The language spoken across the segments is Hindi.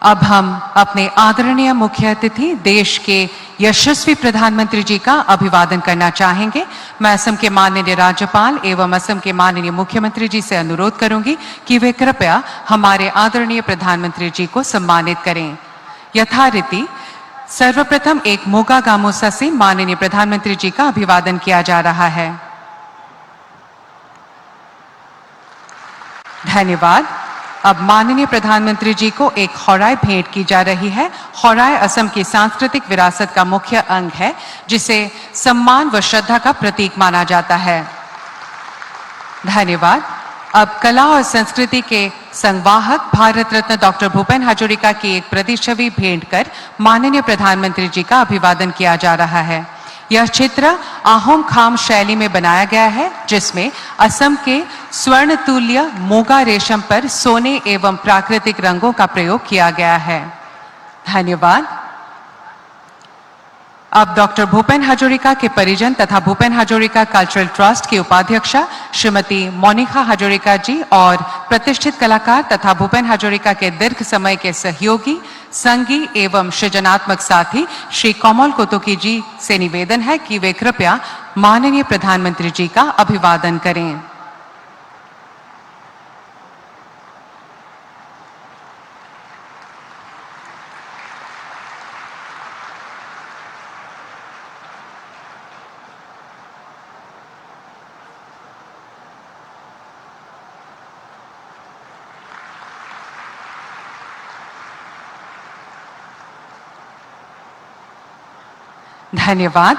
अब हम अपने आदरणीय मुख्य अतिथि देश के यशस्वी प्रधानमंत्री जी का अभिवादन करना चाहेंगे। मैं असम के माननीय राज्यपाल एवं असम के माननीय मुख्यमंत्री जी से अनुरोध करूंगी कि वे कृपया हमारे आदरणीय प्रधानमंत्री जी को सम्मानित करें। यथारीति सर्वप्रथम एक मोगा गामोसा से माननीय प्रधानमंत्री जी का अभिवादन किया जा रहा है। धन्यवाद। अब माननीय प्रधानमंत्री जी को एक होराय भेंट की जा रही है। होराय असम की सांस्कृतिक विरासत का मुख्य अंग है, जिसे सम्मान व श्रद्धा का प्रतीक माना जाता है। धन्यवाद। अब कला और संस्कृति के संवाहक भारत रत्न डॉक्टर भूपेन हजरिका की एक प्रतिछवि भेंट कर माननीय प्रधानमंत्री जी का अभिवादन किया जा रहा है। यह चित्र आहोम खाम शैली में बनाया गया है, जिसमें असम के स्वर्ण तुल्य मोगा रेशम पर सोने एवं प्राकृतिक रंगों का प्रयोग किया गया है। धन्यवाद। अब डॉक्टर भूपेन हजरिका के परिजन तथा भूपेन हजरिका कल्चरल ट्रस्ट की उपाध्यक्षा श्रीमती मोनिका हजरिका जी और प्रतिष्ठित कलाकार तथा भूपेन हजरिका के दीर्घ समय के सहयोगी, संगी एवं सृजनात्मक साथी श्री कोमल कोतुकी जी से निवेदन है कि वे कृपया माननीय प्रधानमंत्री जी का अभिवादन करें। धन्यवाद।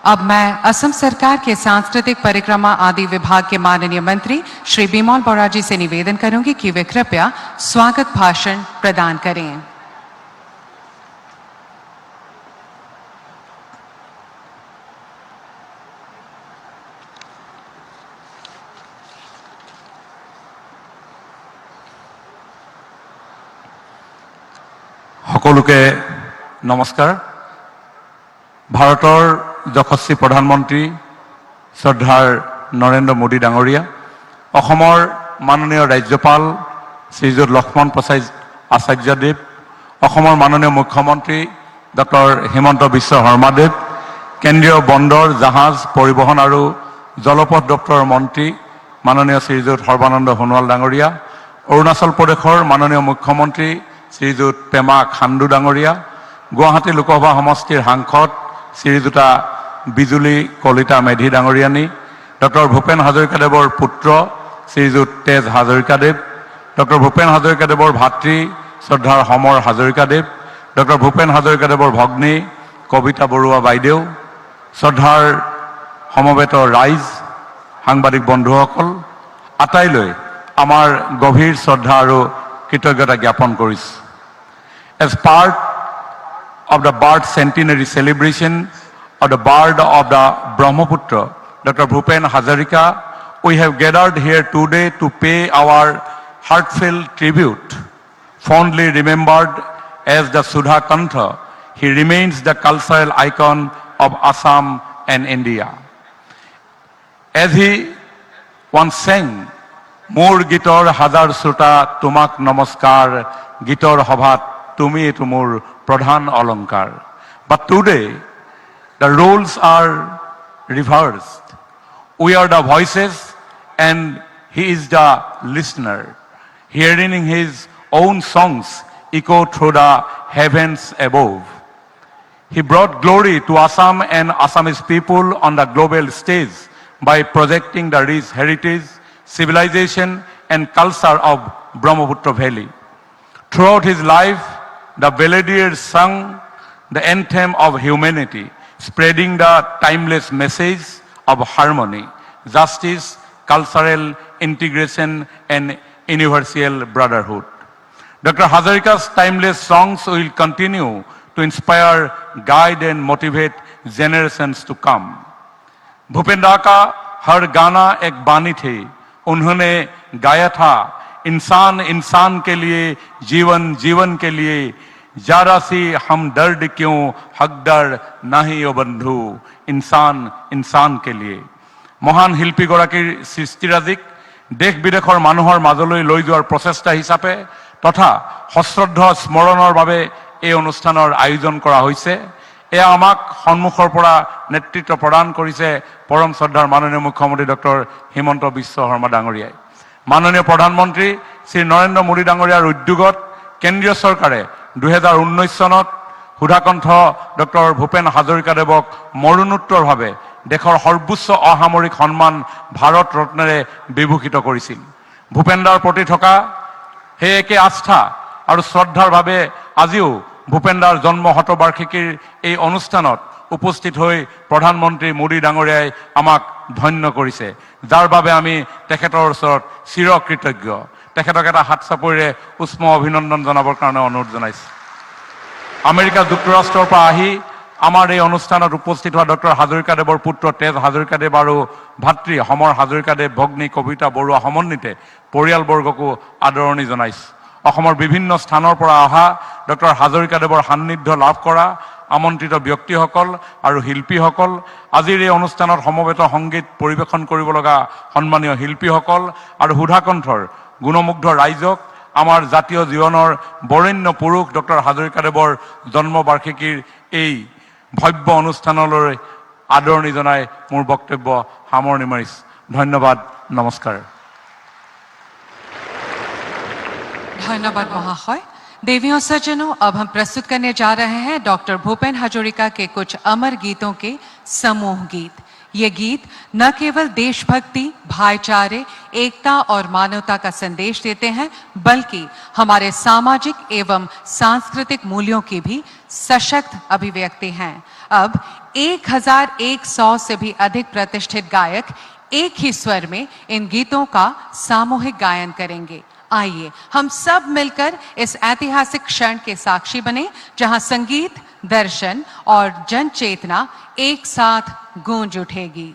अब मैं असम सरकार के सांस्कृतिक परिक्रमा आदि विभाग के माननीय मंत्री श्री बिमल बोरा जी से निवेदन करूंगी कि वे कृपया स्वागत भाषण प्रदान करें। সকলোকে নমস্কাৰ। ভাৰতৰ যশস্বী প্ৰধানমন্ত্ৰী শ্ৰদ্ধাৰ নৰেন্দ্ৰ মোদী ডাঙৰীয়া, অসমৰ মাননীয় ৰাজ্যপাল শ্ৰীযুত লক্ষ্মণ প্ৰসাদ আচাৰ্যদেৱ, অসমৰ মাননীয় মুখ্যমন্ত্ৰী ডক্টৰ হিমন্ত বিশ্ব শৰ্মাদেৱ, কেন্দ্ৰীয় বন্দৰ জাহাজ পৰিবহণ আৰু জলপথ দপ্তৰৰ মন্ত্ৰী মাননীয় শ্ৰীযুত সৰ্বানন্দ সোণোৱাল ডাঙৰীয়া, অৰুণাচল প্ৰদেশৰ মাননীয় মুখ্যমন্ত্ৰী শ্ৰীযুত পেমা খাণ্ডু ডাঙৰীয়া, গুৱাহাটী লোকসভা সমষ্টিৰ সাংসদ শ্ৰীযুতা বিজুলী কলিতা মেধি ডাঙৰীয়ানী, ডক্টৰ ভূপেন হাজৰিকাদেৱৰ পুত্ৰ শ্ৰীযুত তেজ হাজৰিকাদেৱ, ডক্টৰ ভূপেন হাজৰিকাদেৱৰ ভাতৃ শ্ৰদ্ধাৰ সমৰ হাজৰিকাদেৱ, ডক্টৰ ভূপেন হাজৰিকাদেৱৰ ভগ্নী কবিতা বৰুৱা বাইদেউ, শ্ৰদ্ধাৰ সমবেত ৰাইজ, সাংবাদিক বন্ধুসকল, আটাইলৈ আমাৰ গভীৰ শ্ৰদ্ধা আৰু কৃতজ্ঞতা জ্ঞাপন কৰিছোঁ। As part of the birth centenary celebration of the bird of the Brahmaputra, Dr. Bhupen Hazarika, we have gathered here today to pay our heartfelt tribute. Fondly remembered as the Sudha Kantha, he remains the cultural icon of Assam and India. As he once sang, Mor Gitor Hazar Suta Tumak Namaskar, Gitor Habhat Tumi Tumur Pradhan Alankar. But today, the roles are reversed. We are the voices and he is the listener, hearing his own songs echo through the heavens above. He brought glory to Assam and Assamese people on the global stage by projecting the rich heritage, civilization and culture of Brahmaputra Valley. Throughout his life, the Beladier sung the anthem of humanity, spreading the timeless message of harmony, justice, cultural integration, and universal brotherhood. Dr. Hazarika's timeless songs will continue to inspire, guide, and motivate generations to come. Bhupen दा का हर गाना एक बानी थी, उन्होंने गाया था इंसान इंसान के लिए, जीवन जीवन के लिए, जरा सी हम दर्द क्यों हकदार नहीं ओ बंधु, इंसान इंसान के लिए। महान শিল্পীগৰাকীৰ সৃষ্টিৰাজিক দেশ বিদেশৰ মানুহৰ মাজলৈ লৈ যোৱাৰ প্ৰচেষ্টা হিচাপে তথা সশ্ৰদ্ধ স্মৰণৰ বাবে এই অনুষ্ঠানৰ আয়োজন কৰা হৈছে। এয়া আমাক সন্মুখৰ পৰা নেতৃত্ব প্ৰদান কৰিছে পৰম শ্ৰদ্ধাৰ মাননীয় মুখ্যমন্ত্ৰী ডক্টৰ হিমন্ত বিশ্ব শৰ্মা ডাঙৰীয়াই। মাননীয় প্ৰধানমন্ত্ৰী শ্ৰী নৰেন্দ্ৰ মোদী ডাঙৰীয়াৰ উদ্যোগত কেন্দ্ৰীয় চৰকাৰে 2019 চনত সুধাকণ্ঠ ডক্টৰ ভূপেন হাজৰিকাদেৱক মৰণোত্তৰভাৱে দেশৰ সৰ্বোচ্চ অসামৰিক সন্মান ভাৰত ৰত্নেৰে বিভূষিত কৰিছিল। ভূপেনদাৰ প্ৰতি থকা সেই একে আস্থা আৰু শ্ৰদ্ধাৰ বাবে আজিও ভূপেনদাৰ জন্ম শতবাৰ্ষিকীৰ এই অনুষ্ঠানত উপস্থিত হৈ প্ৰধানমন্ত্ৰী মোদী ডাঙৰীয়াই আমাক ধন্য কৰিছে, যাৰ বাবে আমি তেখেতৰ ওচৰত চিৰকৃতজ্ঞ। তেখেতক এটা হাত চাপৰিৰে উষ্ম অভিনন্দন জনাবৰ কাৰণে অনুৰোধ জনাইছোঁ। আমেৰিকা যুক্তৰাষ্ট্ৰৰ পৰা আহি আমাৰ এই অনুষ্ঠানত উপস্থিত হোৱা ডক্টৰ হাজৰিকাদেৱৰ পুত্ৰ তেজ হাজৰিকাদেৱ আৰু ভাতৃ সমৰ হাজৰিকাদেৱ, ভগ্নী কবিতা বৰুৱা সমন্বিতে পৰিয়ালবৰ্গকো আদৰণি জনাইছোঁ। অসমৰ বিভিন্ন স্থানৰ পৰা অহা ডক্টৰ হাজৰিকাদেৱৰ সান্নিধ্য লাভ কৰা আমন্ত্ৰিত ব্যক্তিসকল আৰু শিল্পীসকল, আজিৰ এই অনুষ্ঠানত সমবেত সংগীত পৰিৱেশন কৰিব লগা সন্মানীয় শিল্পীসকল আৰু সুধাকণ্ঠৰ গুণমুগ্ধ ৰাইজক, আমাৰ জাতীয় জীৱনৰ বৰেণ্য পুৰুষ ডক্টৰ হাজৰিকাদেৱৰ জন্মবাৰ্ষিকীৰ এই ভব্য অনুষ্ঠানলৈ আদৰণি জনাই মোৰ বক্তব্য সামৰণি মাৰিছোঁ। ধন্যবাদ, নমস্কাৰ। धन्यवाद महाशय। देवियों सज्जनों, अब हम प्रस्तुत करने जा रहे हैं डॉक्टर भूपेन हजरिका के कुछ अमर गीतों के समूह गीत। ये गीत न केवल देशभक्ति, भाईचारे, एकता और मानवता का संदेश देते हैं, बल्कि हमारे सामाजिक एवं सांस्कृतिक मूल्यों की भी सशक्त अभिव्यक्ति हैं। अब 1100 से भी अधिक प्रतिष्ठित गायक एक ही स्वर में इन गीतों का सामूहिक गायन करेंगे। आइए हम सब मिलकर इस ऐतिहासिक क्षण के साक्षी बने, जहां संगीत, दर्शन और जन चेतना एक साथ गूंज उठेगी।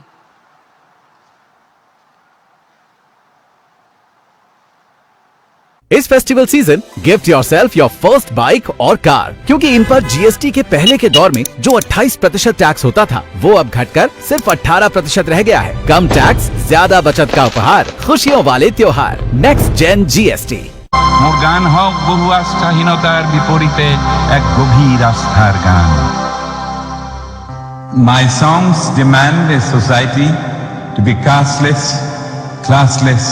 इस festival season gift yourself your first bike और कार, क्योंकि इन पर जीएसटी के पहले के दौर में जो 28% टैक्स होता था वो अब घटकर सिर्फ 18% रह गया है। कम टैक्स, ज्यादा बचत का उपहार, खुशियों वाले त्योहार। Next gen GST. मोर गान हक बहु आस्थाहीनतार विपरीते एक गभीर आस्थार गान। My songs demand a society to be casteless, classless,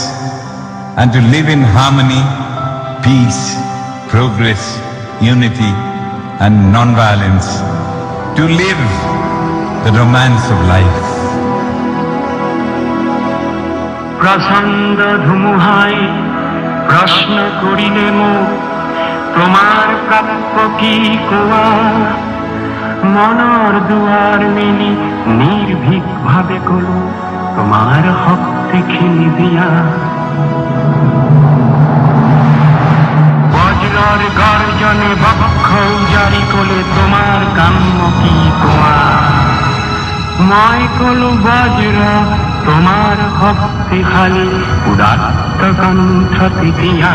and to live in harmony, peace, progress, unity, and non-violence. To live the romance of life. প্রচণ্ড ধুমুহায় প্রশ্ন করিলে মুখ, তোমার প্রাপ্য কি কোয়া? মনৰ দুয়ার মেলি নির্ভীক ভাবে কলো, তোমার হক দেখিনি দিয়া। বজ্রর গর্জনে বক্ষ জারি কোলে, তোমার কাম্য কি কোয়া? মই কলো বজ্র, তোমার ভক্তি খালি উদাত্ত কণ্ঠ দিয়া।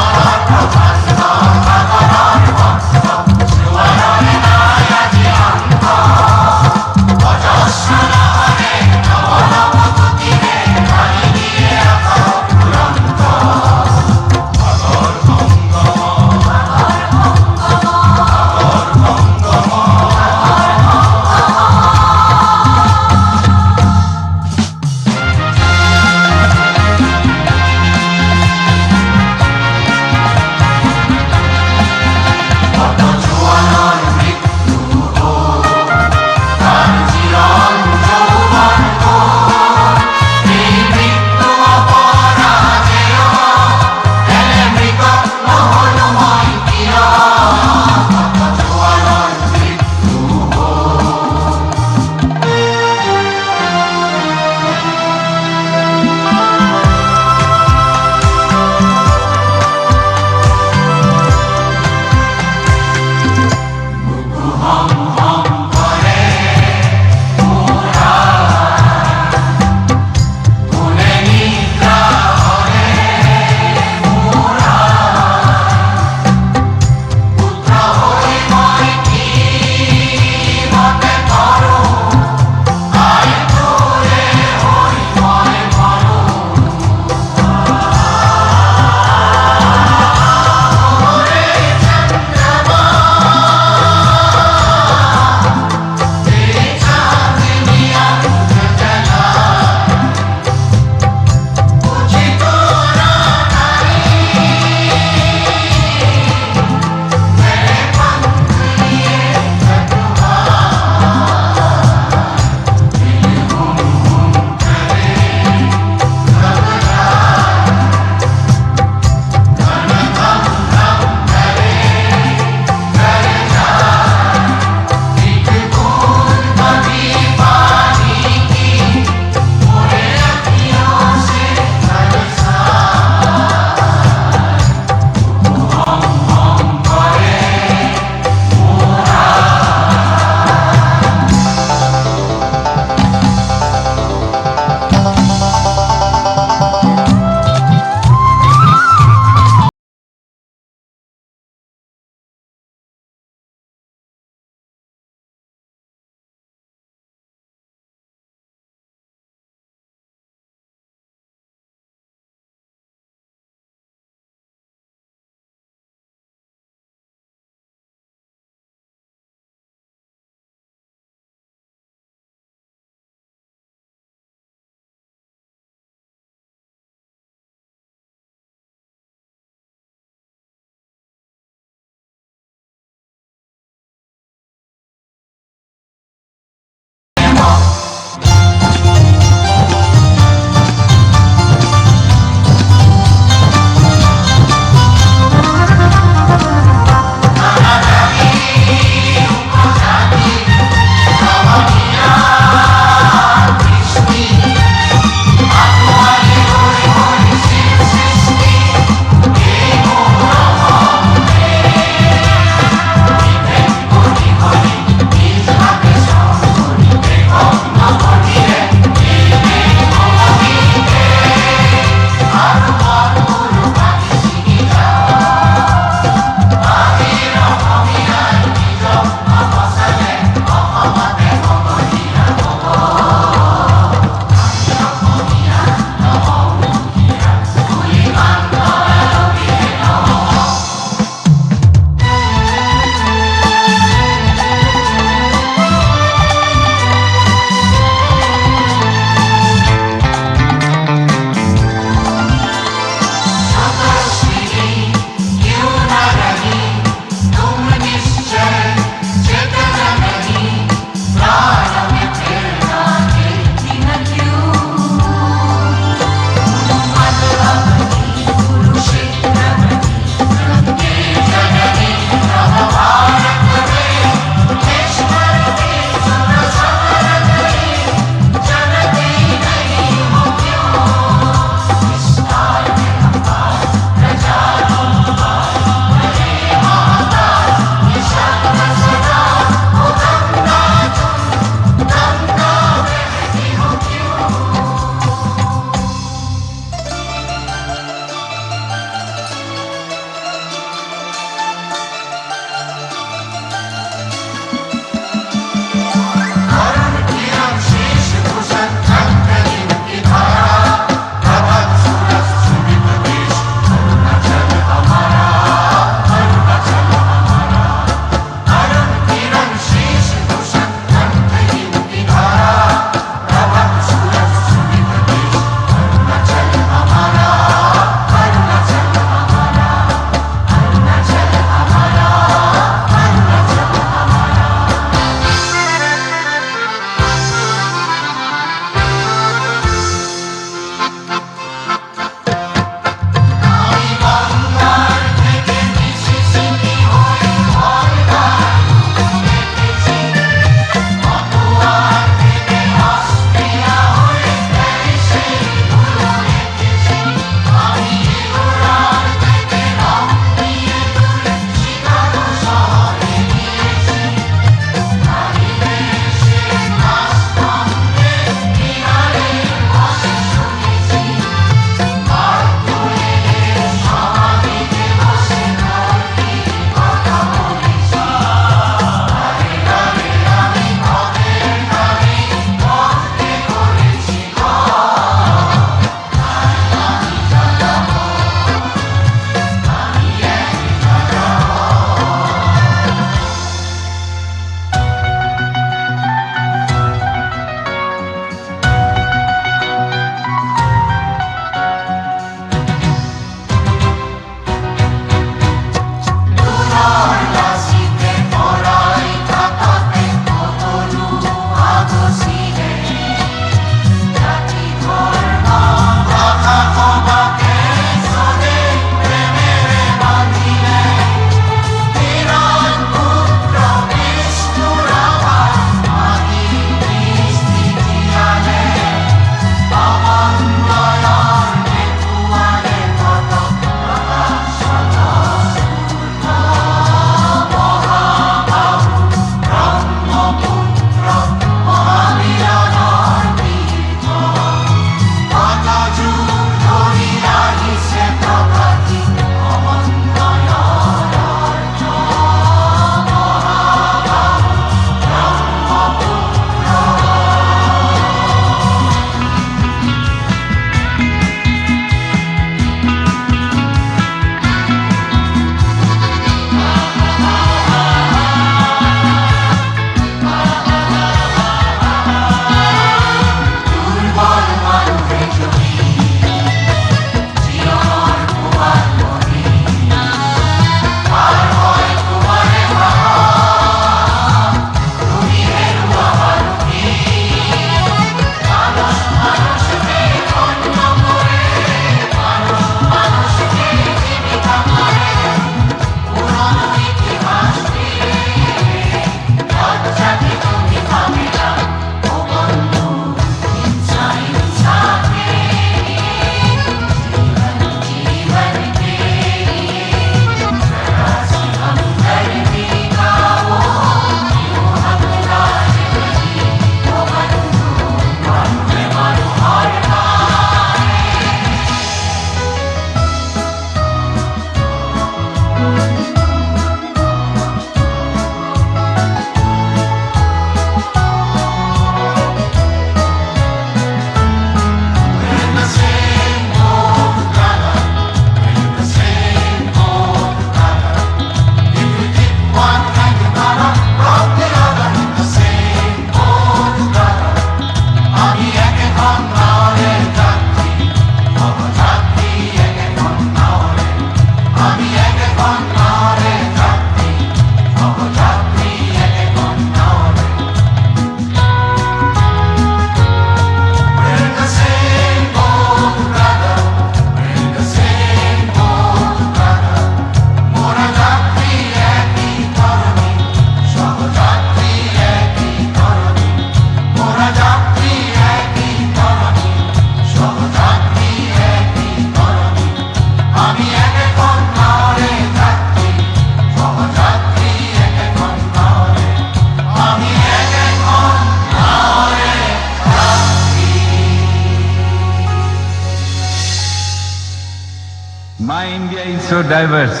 My India is so diverse,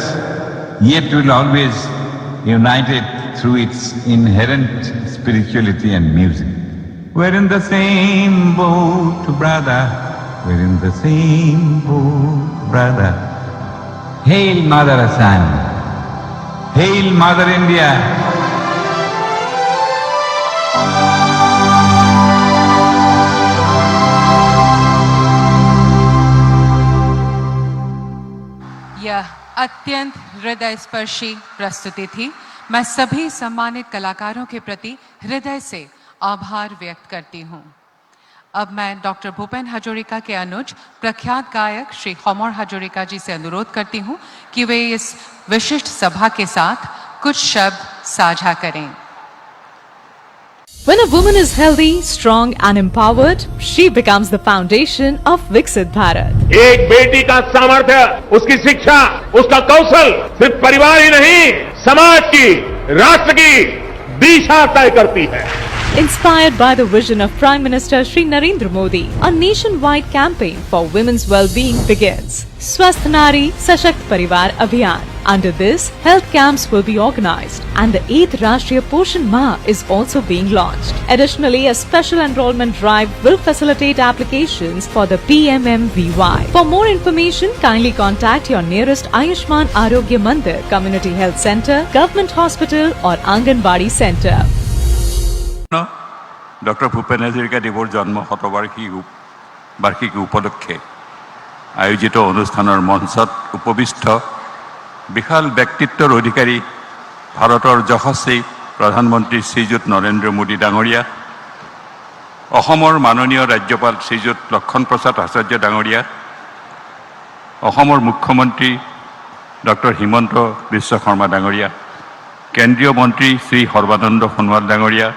yet will always united through its inherent spirituality and music. We're in the same boat, brother. We're in the same boat, brother. Hail Mother Assam. Hail Mother India. यह अत्यंत हृदय स्पर्शी प्रस्तुति थी। मैं सभी सम्मानित कलाकारों के प्रति हृदय से आभार व्यक्त करती हूँ। अब मैं डॉक्टर भूपेन हजोरिका के अनुज प्रख्यात गायक श्री होमर हजोरिका जी से अनुरोध करती हूँ कि वे इस विशिष्ट सभा के साथ कुछ शब्द साझा करें। When a woman is healthy, strong and empowered, she becomes the foundation of Viksit Bharat. एक बेटी का सामर्थ्य, उसकी शिक्षा, उसका कौशल सिर्फ परिवार ही नहीं, समाज की, राष्ट्र की दिशा तय करती है। Inspired by the vision of Prime Minister Shri Narendra Modi, a nationwide campaign for women's well-being begins. Swasth Nari Sashakt Parivar Abhiyan. Under this, health camps will be organized and the 8th Rashtriya Poshan Mah is also being launched. Additionally, a special enrollment drive will facilitate applications for the PMMVY. For more information, kindly contact your nearest Ayushman Arogya Mandir, Community Health Center, Government Hospital or Anganwadi Center. Doctor Bhupen Hazarika দেৱৰ জন্ম শতবাৰ্ষিকী উপলক্ষে আয়োজিত অনুষ্ঠানৰ মঞ্চত উপবিষ্ট বিশাল ব্যক্তিত্বৰ অধিকাৰী ভাৰতৰ যশস্বী প্ৰধানমন্ত্ৰী শ্ৰীযুত নৰেন্দ্ৰ মোদী ডাঙৰীয়া, অসমৰ মাননীয় ৰাজ্যপাল শ্ৰীযুত লক্ষণ প্ৰসাদ আচাৰ্য ডাঙৰীয়া, অসমৰ মুখ্যমন্ত্ৰী ডক্টৰ হিমন্ত বিশ্ব শৰ্মা ডাঙৰীয়া, কেন্দ্ৰীয় মন্ত্ৰী শ্ৰী সৰ্বানন্দ সোণোৱাল ডাঙৰীয়া,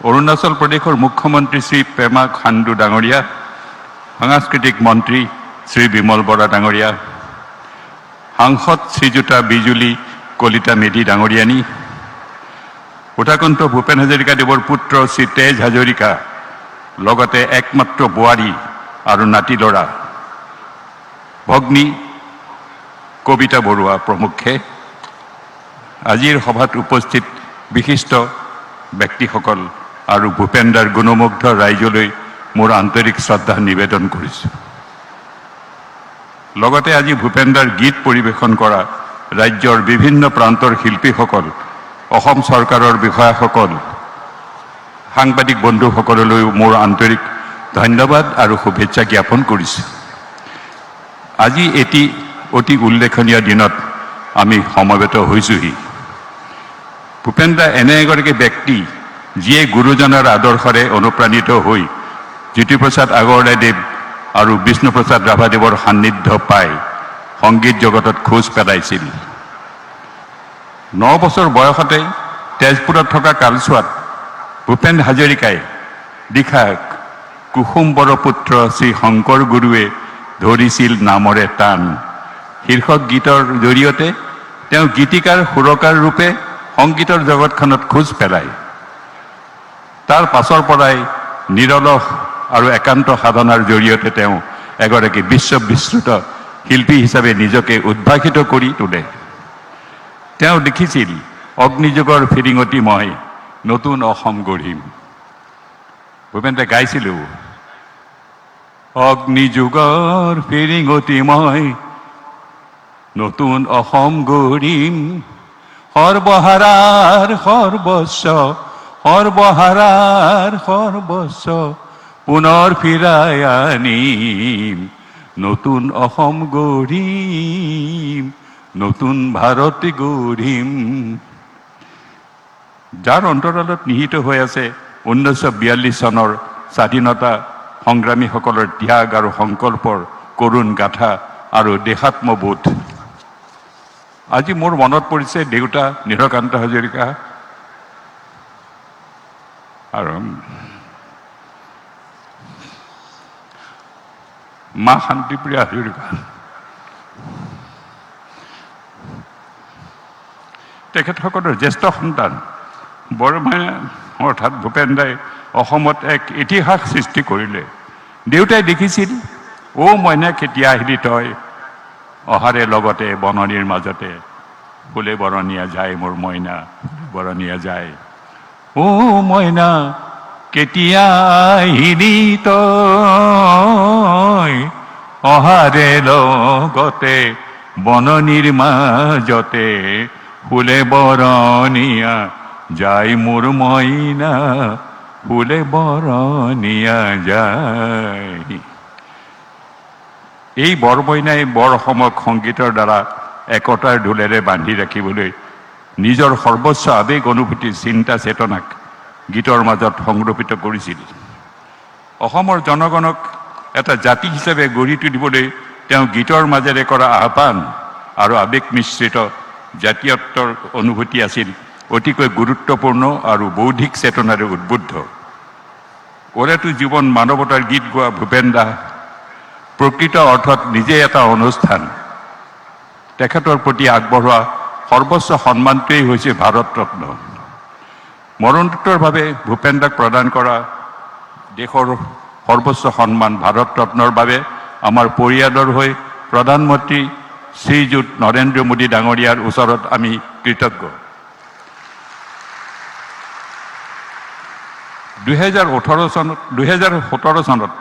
অৰুণাচল প্ৰদেশৰ মুখ্যমন্ত্ৰী শ্ৰী পেমা খাণ্ডু ডাঙৰীয়া, সাংস্কৃতিক মন্ত্ৰী শ্ৰী বিমল বৰা ডাঙৰীয়া, সাংসদ শ্ৰীযুতা বিজুলী কলিতা মেধি ডাঙৰীয়ানী, উত্তৰাখণ্ড ভূপেন হাজৰিকা দেৱৰ পুত্ৰ শ্ৰী তেজ হাজৰিকা, লগতে একমাত্ৰ বোৱাৰী আৰু নাতি ল'ৰা ভগ্নী কবিতা বৰুৱা প্ৰমুখ্যে আজিৰ সভাত উপস্থিত বিশিষ্ট ব্যক্তিসকল আৰু ভূপেন্দাৰ গুণমুগ্ধ ৰাইজলৈ মোৰ আন্তৰিক শ্ৰদ্ধা নিবেদন কৰিছোঁ। লগতে আজি ভূপেন্দাৰ গীত পৰিৱেশন কৰা ৰাজ্যৰ বিভিন্ন প্ৰান্তৰ শিল্পীসকল, অসম চৰকাৰৰ বিষয়াসকল, সাংবাদিক বন্ধুসকললৈও মোৰ আন্তৰিক ধন্যবাদ আৰু শুভেচ্ছা জ্ঞাপন কৰিছোঁ। আজি এটি অতি উল্লেখনীয় দিনত আমি সমবেত হৈছোহি। ভূপেন্দা এনে এগৰাকী ব্যক্তি যিয়ে গুৰুজনৰ আদৰ্শৰে অনুপ্ৰাণিত হৈ জ্যোতিপ্ৰসাদ আগৰৱালাদেৱ আৰু বিষ্ণুপ্ৰসাদ ৰাভাদেৱৰ সান্নিধ্য পাই সংগীত জগতত খোজ পেলাইছিল। 9 বছৰ বয়সতে তেজপুৰত থকা কালচোৱাত ভূপেন হাজৰিকাই লিখা কুসুম্বৰ পুত্ৰ শ্ৰী শংকৰ গুৰুৱে ধৰিছিল নামৰে টান শীৰ্ষক গীতৰ জৰিয়তে তেওঁ গীতিকাৰ সুৰকাৰ ৰূপে সংগীতৰ জগতখনত খোজ পেলায়। তাৰ পাছৰ পৰাই নিৰলস আৰু একান্ত সাধনাৰ জৰিয়তে তেওঁ এগৰাকী বিশ্ববিশ্ৰুত শিল্পী হিচাপে নিজকে উদ্ভাসিত কৰি তোলে। তেওঁ লিখিছিল, অগ্নিযুগৰ ফিৰিঙতি মই নতুন অসম গঢ়িম। ভূপেন্দ্ৰে গাইছিলো, অগ্নিযুগৰ ফিৰিঙতি মই নতুন অসম গঢ়িম, সৰ্বহাৰাৰ সৰ্বস্ব, সৰ্বহাৰাৰ সৰ্বস্ব পুনৰ ফিৰাই আনিম, নতুন অসম গঢ়িম, নতুন ভাৰত গঢ়িম, যাৰ অন্তৰালত নিহিত হৈ আছে 1942 চনৰ স্বাধীনতা সংগ্ৰামীসকলৰ ত্যাগ আৰু সংকল্পৰ কৰুণ গাথা আৰু দেশাত্মবোধ। আজি মোৰ মনত পৰিছে দেউতা নীলকান্ত হাজৰিকা আৰু মা শান্তিপ্ৰিয়া হাজৰিকা। তেখেতসকলৰ জ্যেষ্ঠ সন্তান বৰমায়া অৰ্থাৎ ভূপেন দাই অসমত এক ইতিহাস সৃষ্টি কৰিলে। দেউতাই দেখিছিল, মইনা কেতিয়া আহিলি তই, অহাৰে লগতে বননিৰ মাজতে, ফুলে বৰণীয়া যায় মোৰ মইনা, বৰণীয়া যায়। মইনা কেতিয়া আহিলি তই, অহাৰে লগতে বননিৰ মাজতে, ফুলে বৰণীয়া যায় মোৰ মইনা, ফুলে বৰণীয়া যায়। এই বৰমইনাই বৰ অসমক সংগীতৰ দ্বাৰা একতাৰ ঢোলেৰে বান্ধি ৰাখিবলৈ নিজৰ সৰ্বোচ্চ আৱেগ অনুভূতি চিন্তা চেতনাক গীতৰ মাজত সংৰক্ষিত কৰিছিল। অসমৰ জনগণক এটা জাতি হিচাপে গঢ়ি তুলিবলৈ তেওঁ গীতৰ মাজেৰে কৰা আহ্বান আৰু আৱেগ মিশ্ৰিত জাতীয়ত্বৰ অনুভূতি আছিল অতিকৈ গুৰুত্বপূৰ্ণ আৰু বৌদ্ধিক চেতনাৰে উদ্বুদ্ধ। ওৰেতো জীৱন মানৱতাৰ গীত গোৱা ভূপেন দা প্ৰকৃত অৰ্থত নিজে এটা অনুষ্ঠান। তেখেতৰ প্ৰতি আগবঢ়োৱা সৰ্বোচ্চ সন্মানটোৱেই হৈছে ভাৰত ৰত্ন। মৰণোত্তৰভাৱে ভূপেন দাক প্ৰদান কৰা দেশৰ সৰ্বোচ্চ সন্মান ভাৰত ৰত্নৰ বাবে আমাৰ পৰিয়ালৰ হৈ প্ৰধানমন্ত্ৰী শ্ৰীযুত নৰেন্দ্ৰ মোদী ডাঙৰীয়াৰ ওচৰত আমি কৃতজ্ঞ। 2017 চনত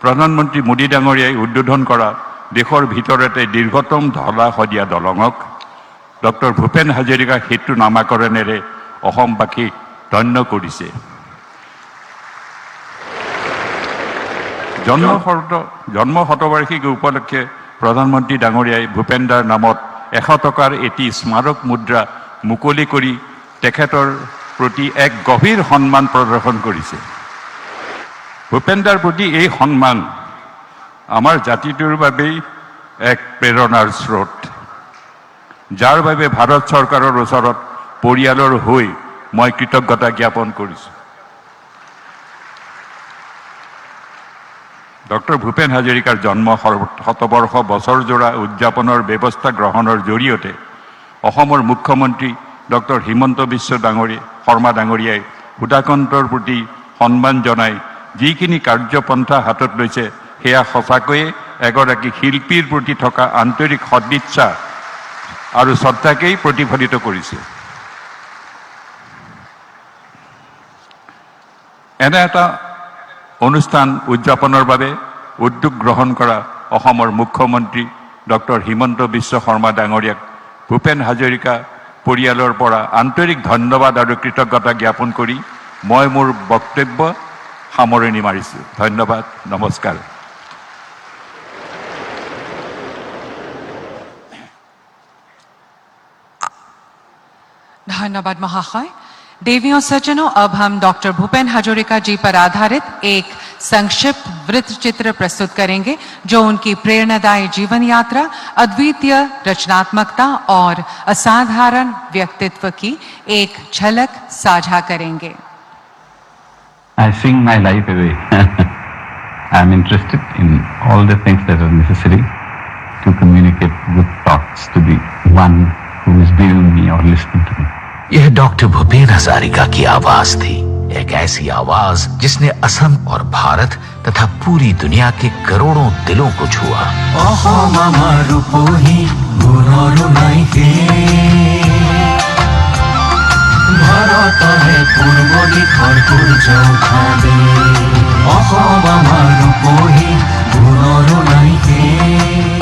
প্ৰধানমন্ত্ৰী মোদী ডাঙৰীয়াই উদ্বোধন কৰা দেশৰ ভিতৰতে দীৰ্ঘতম ঢলা শদিয়া দলঙক ডক্টৰ ভূপেন হাজৰিকা সেতু নামাকৰণেৰে অসমবাসীক ধন্য কৰিছে। জন্ম শতবাৰ্ষিকী উপলক্ষে প্ৰধানমন্ত্ৰী ডাঙৰীয়াই ভূপেন দাৰ নামত 100 টকাৰ এটি স্মাৰক মুদ্ৰা মুকলি কৰি তেখেতৰ প্ৰতি এক গভীৰ সন্মান প্ৰদৰ্শন কৰিছে। ভূপেন দাৰ প্ৰতি এই সন্মান আমাৰ জাতিটোৰ বাবেই এক প্ৰেৰণাৰ স্ৰোত, যাৰ বাবে ভাৰত চৰকাৰৰ ওচৰত পৰিয়ালৰ হৈ মই কৃতজ্ঞতা জ্ঞাপন কৰিছোঁ। ডক্টৰ ভূপেন হাজৰিকাৰ জন্ম শতবৰ্ষ বছৰজোৰা উদযাপনৰ ব্যৱস্থা গ্ৰহণৰ জৰিয়তে অসমৰ মুখ্যমন্ত্ৰী ডক্টৰ হিমন্ত বিশ্ব শৰ্মা ডাঙৰীয়াই সুধাকন্তৰ প্ৰতি সন্মান জনাই যিখিনি কাৰ্যপন্থা হাতত লৈছে সেয়া সঁচাকৈয়ে এগৰাকী শিল্পীৰ প্ৰতি থকা আন্তৰিক সদিচ্ছা আৰু শ্ৰদ্ধাকেই প্ৰতিফলিত কৰিছে। এনে এটা অনুষ্ঠান উদযাপনৰ বাবে উদ্যোগ গ্ৰহণ কৰা অসমৰ মুখ্যমন্ত্ৰী ডক্টৰ হিমন্ত বিশ্ব শৰ্মা ডাঙৰীয়াক ভূপেন হাজৰিকা পৰিয়ালৰ পৰা আন্তৰিক ধন্যবাদ আৰু কৃতজ্ঞতা জ্ঞাপন কৰি মই মোৰ বক্তব্য সামৰণি মাৰিছোঁ। ধন্যবাদ, নমস্কাৰ। धन्यवाद महाशय। देवियों सज्जनों, अब हम डॉक्टर भूपेन हाजरिका जी पर आधारित एक संक्षिप्त वृत्त चित्र प्रस्तुत करेंगे जो उनकी प्रेरणादायी जीवन यात्रा, अद्वितीय रचनात्मकता और असाधारण व्यक्तित्व की एक झलक साझा करेंगे। I sing my life away. I am interested in all the things that are necessary to communicate good thoughts to the one who is viewing me or listening to me. यह डॉक्टर भूपेन हजारिका की आवाज थी, एक ऐसी आवाज जिसने असम और भारत तथा पूरी दुनिया के करोड़ों दिलों को छुआ।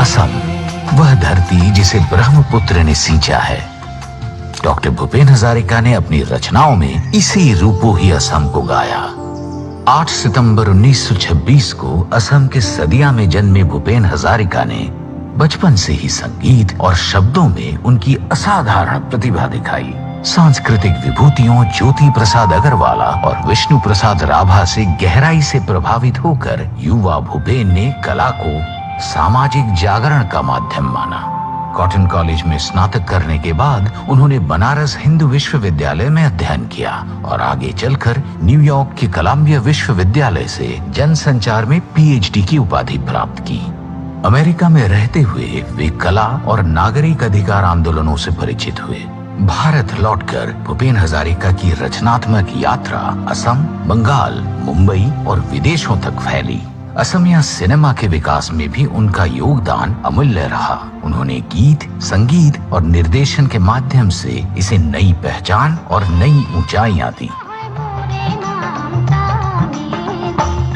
असम वह धरती जिसे ब्रह्मपुत्र ने सींचा है। डॉक्टर भूपेन हजारिका ने अपनी रचनाओं में इसी रूपो ही असम को गाया। 8 सितंबर 1926 को असम के सदिया में जन्मे भूपेन हजारिका ने बचपन से ही संगीत और शब्दों में उनकी असाधारण प्रतिभा दिखाई। सांस्कृतिक विभूतियों ज्योति प्रसाद अग्रवाला और विष्णु प्रसाद राभा से गहराई से प्रभावित होकर युवा भूपेन ने कला को सामाजिक जागरण का माध्यम माना। कॉटन कॉलेज में स्नातक करने के बाद उन्होंने बनारस हिंदू विश्वविद्यालय में अध्ययन किया और आगे चलकर न्यूयॉर्क के कोलंबिया विश्वविद्यालय से जनसंचार में पीएचडी की उपाधि प्राप्त की। अमेरिका में रहते हुए वे कला और नागरिक अधिकार आंदोलनों से परिचित हुए। भारत लौटकर भूपेन हजारिका की रचनात्मक यात्रा असम, बंगाल, मुंबई और विदेशों तक फैली। असमिया सिनेमा के विकास में भी उनका योगदान अमूल्य रहा। उन्होंने गीत, संगीत और निर्देशन के माध्यम से इसे नई पहचान और नई ऊंचाइयां दी।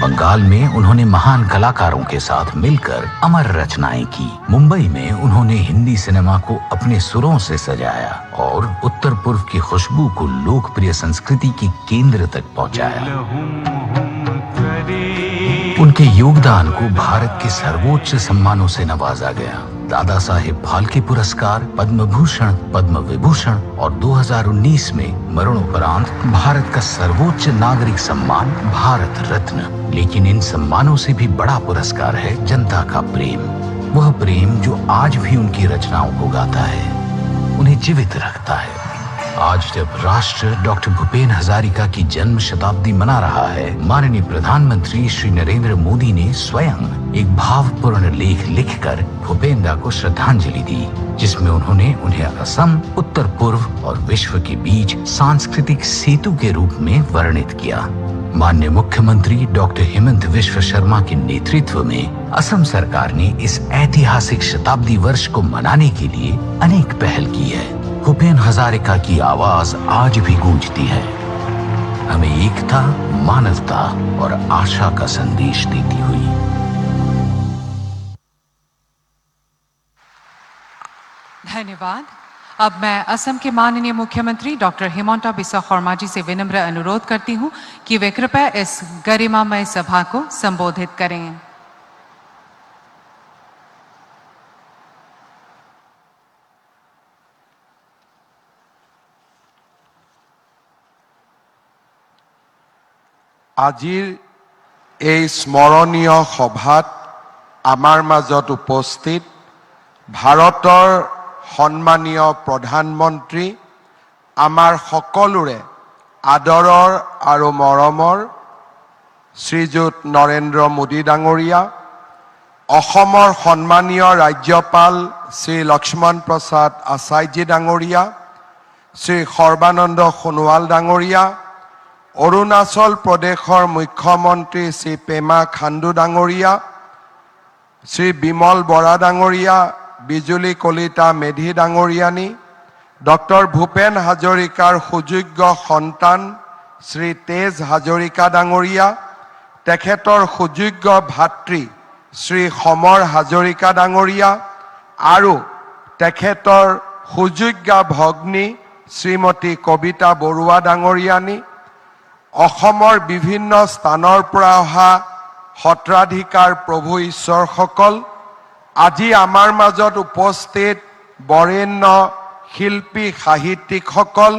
बंगाल में उन्होंने महान कलाकारों के साथ मिलकर अमर रचनाएं की। मुंबई में उन्होंने हिंदी सिनेमा को अपने सुरों से सजाया और उत्तर पूर्व की खुशबू को लोकप्रिय संस्कृति के केंद्र तक पहुंचाया। उनके योगदान को भारत के सर्वोच्च सम्मानों से नवाजा गया। दादा साहेब फाल्के पुरस्कार, पद्म भूषण, पद्म विभूषण और 2019 में मरणोपरांत भारत का सर्वोच्च नागरिक सम्मान भारत रत्न। लेकिन इन सम्मानों से भी बड़ा पुरस्कार है जनता का प्रेम। वह प्रेम जो आज भी उनकी रचनाओं को गाता है, उन्हें जीवित रखता है। आज जब राष्ट्र डॉक्टर भूपेन हजारिका की जन्म शताब्दी मना रहा है, माननीय प्रधानमंत्री श्री नरेंद्र मोदी ने स्वयं एक भावपूर्ण लेख लिखकर भूपेन दा को श्रद्धांजलि दी, जिसमें उन्होंने उन्हें असम, उत्तर पूर्व और विश्व के बीच सांस्कृतिक सेतु के रूप में वर्णित किया। माननीय मुख्यमंत्री डॉक्टर हेमंत विश्व शर्मा के नेतृत्व में असम सरकार ने इस ऐतिहासिक शताब्दी वर्ष को मनाने के लिए अनेक पहल की है। भूपेन हजारिका की आवाज आज भी गूंजती है, हमें एकता, मानवता और आशा का संदेश देती हुई। धन्यवाद। अब मैं असम के माननीय मुख्यमंत्री डॉक्टर हिमंता बिस्वा शर्मा जी से विनम्र अनुरोध करती हूं कि वे कृपया इस गरिमामय सभा को संबोधित करें। আজিৰ এই স্মৰণীয় সভাত আমাৰ মাজত উপস্থিত ভাৰতৰ সন্মানীয় প্ৰধানমন্ত্ৰী, আমাৰ সকলোৰে আদৰৰ আৰু মৰমৰ শ্ৰীযুত নৰেন্দ্ৰ মোদী ডাঙৰীয়া, অসমৰ সন্মানীয় ৰাজ্যপাল শ্ৰী লক্ষ্মণ প্ৰসাদ আচাৰ্যজী ডাঙৰীয়া, শ্ৰী সৰ্বানন্দ সোণোৱাল ডাঙৰীয়া, অৰুণাচল প্ৰদেশৰ মুখ্যমন্ত্ৰী শ্ৰী পেমা খাণ্ডু ডাঙৰীয়া, শ্ৰী বিমল বৰা ডাঙৰীয়া, বিজুলী কলিতা মেধি ডাঙৰীয়ানী, ডক্টৰ ভূপেন হাজৰিকাৰ সুযোগ্য সন্তান শ্ৰী তেজ হাজৰিকা ডাঙৰীয়া, তেখেতৰ সুযোগ্য ভাতৃ শ্ৰী সমৰ হাজৰিকা ডাঙৰীয়া আৰু তেখেতৰ সুযোগ্য ভগ্নী শ্ৰীমতী কবিতা বৰুৱা ডাঙৰীয়ানী, অসমৰ বিভিন্ন স্থানৰ পৰা অহা সত্ৰাধিকাৰ প্ৰভু ঈশ্বৰসকল, আজি আমাৰ মাজত উপস্থিত বৰেণ্য শিল্পী সাহিত্যিকসকল,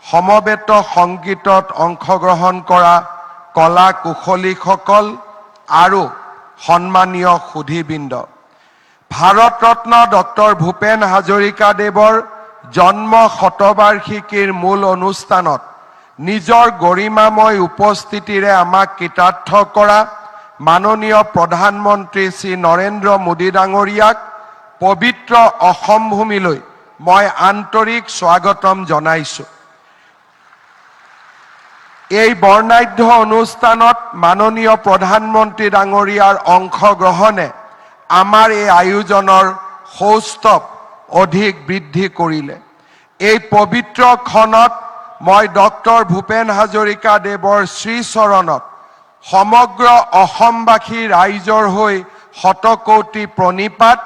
সমবেত সংগীতত অংশগ্ৰহণ কৰা কলা কুশলীসকল আৰু সন্মানীয় সুধীবৃন্দ, ভাৰত ৰত্ন ডক্টৰ ভূপেন হাজৰিকা দেৱৰ জন্ম শতবাৰ্ষিকীৰ মূল অনুষ্ঠানত নিজৰ গৰিমাময় উপস্থিতিৰে আমাক কৃতাৰ্থ কৰা মাননীয় প্ৰধানমন্ত্ৰী শ্ৰী নৰেন্দ্ৰ মোদী ডাঙৰীয়াক পবিত্ৰ অসম ভূমিলৈ মই আন্তৰিক স্বাগতম জনাইছোঁ। এই বৰ্ণাঢ্য অনুষ্ঠানত মাননীয় প্ৰধানমন্ত্ৰী ডাঙৰীয়াৰ অংশগ্ৰহণে আমাৰ এই আয়োজনৰ সৌষ্ঠৱ অধিক বৃদ্ধি কৰিলে। এই পবিত্ৰ ক্ষণত মই ডক্টৰ ভূপেন হাজৰিকা দেৱৰ শ্ৰীচৰণত সমগ্ৰ অসমবাসী ৰাইজৰ হৈ শতকোটি প্ৰণিপাত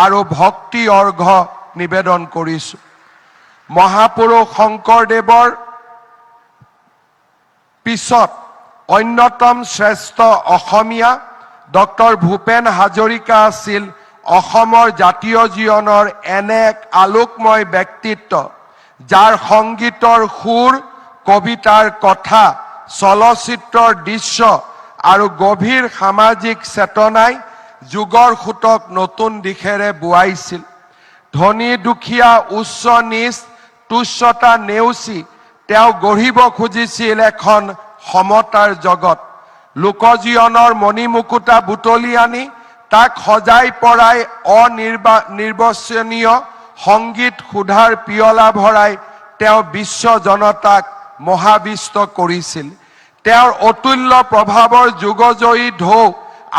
আৰু ভক্তি অৰ্ঘ নিবেদন কৰিছোঁ। মহাপুৰুষ শংকৰদেৱৰ পিছত অন্যতম শ্ৰেষ্ঠ অসমীয়া ডক্টৰ ভূপেন হাজৰিকা আছিল অসমৰ জাতীয় জীৱনৰ এনে এক আলোকময় ব্যক্তিত্ব যাৰ সংগীতৰ সুৰ কবিতাৰ কথা চলচ্চিত্ৰৰ দৃশ্য আৰু গভীৰ সামাজিক চেতনাই যুগৰ খুঁটক নতুন দিশেৰে বোৱাইছিল ধনী দুখীয়া উচ্চ নীচ তুচ্ছতা নেওচি তেওঁ গঢ়িব খুজিছিল এখন সমতাৰ জগত লোকজীৱনৰ মণিমুকুতা বুটলি আনি তাক সজাই পৰাই অনিৰ্বচনীয় সংগীত সুধাৰ পিয়লা ভৰাই তেওঁ বিশ্ব জনতাক মহাবিষ্ট কৰিছিল তেওঁৰ অতুল্য প্ৰভাৱৰ যুগজয়ী ঢৌ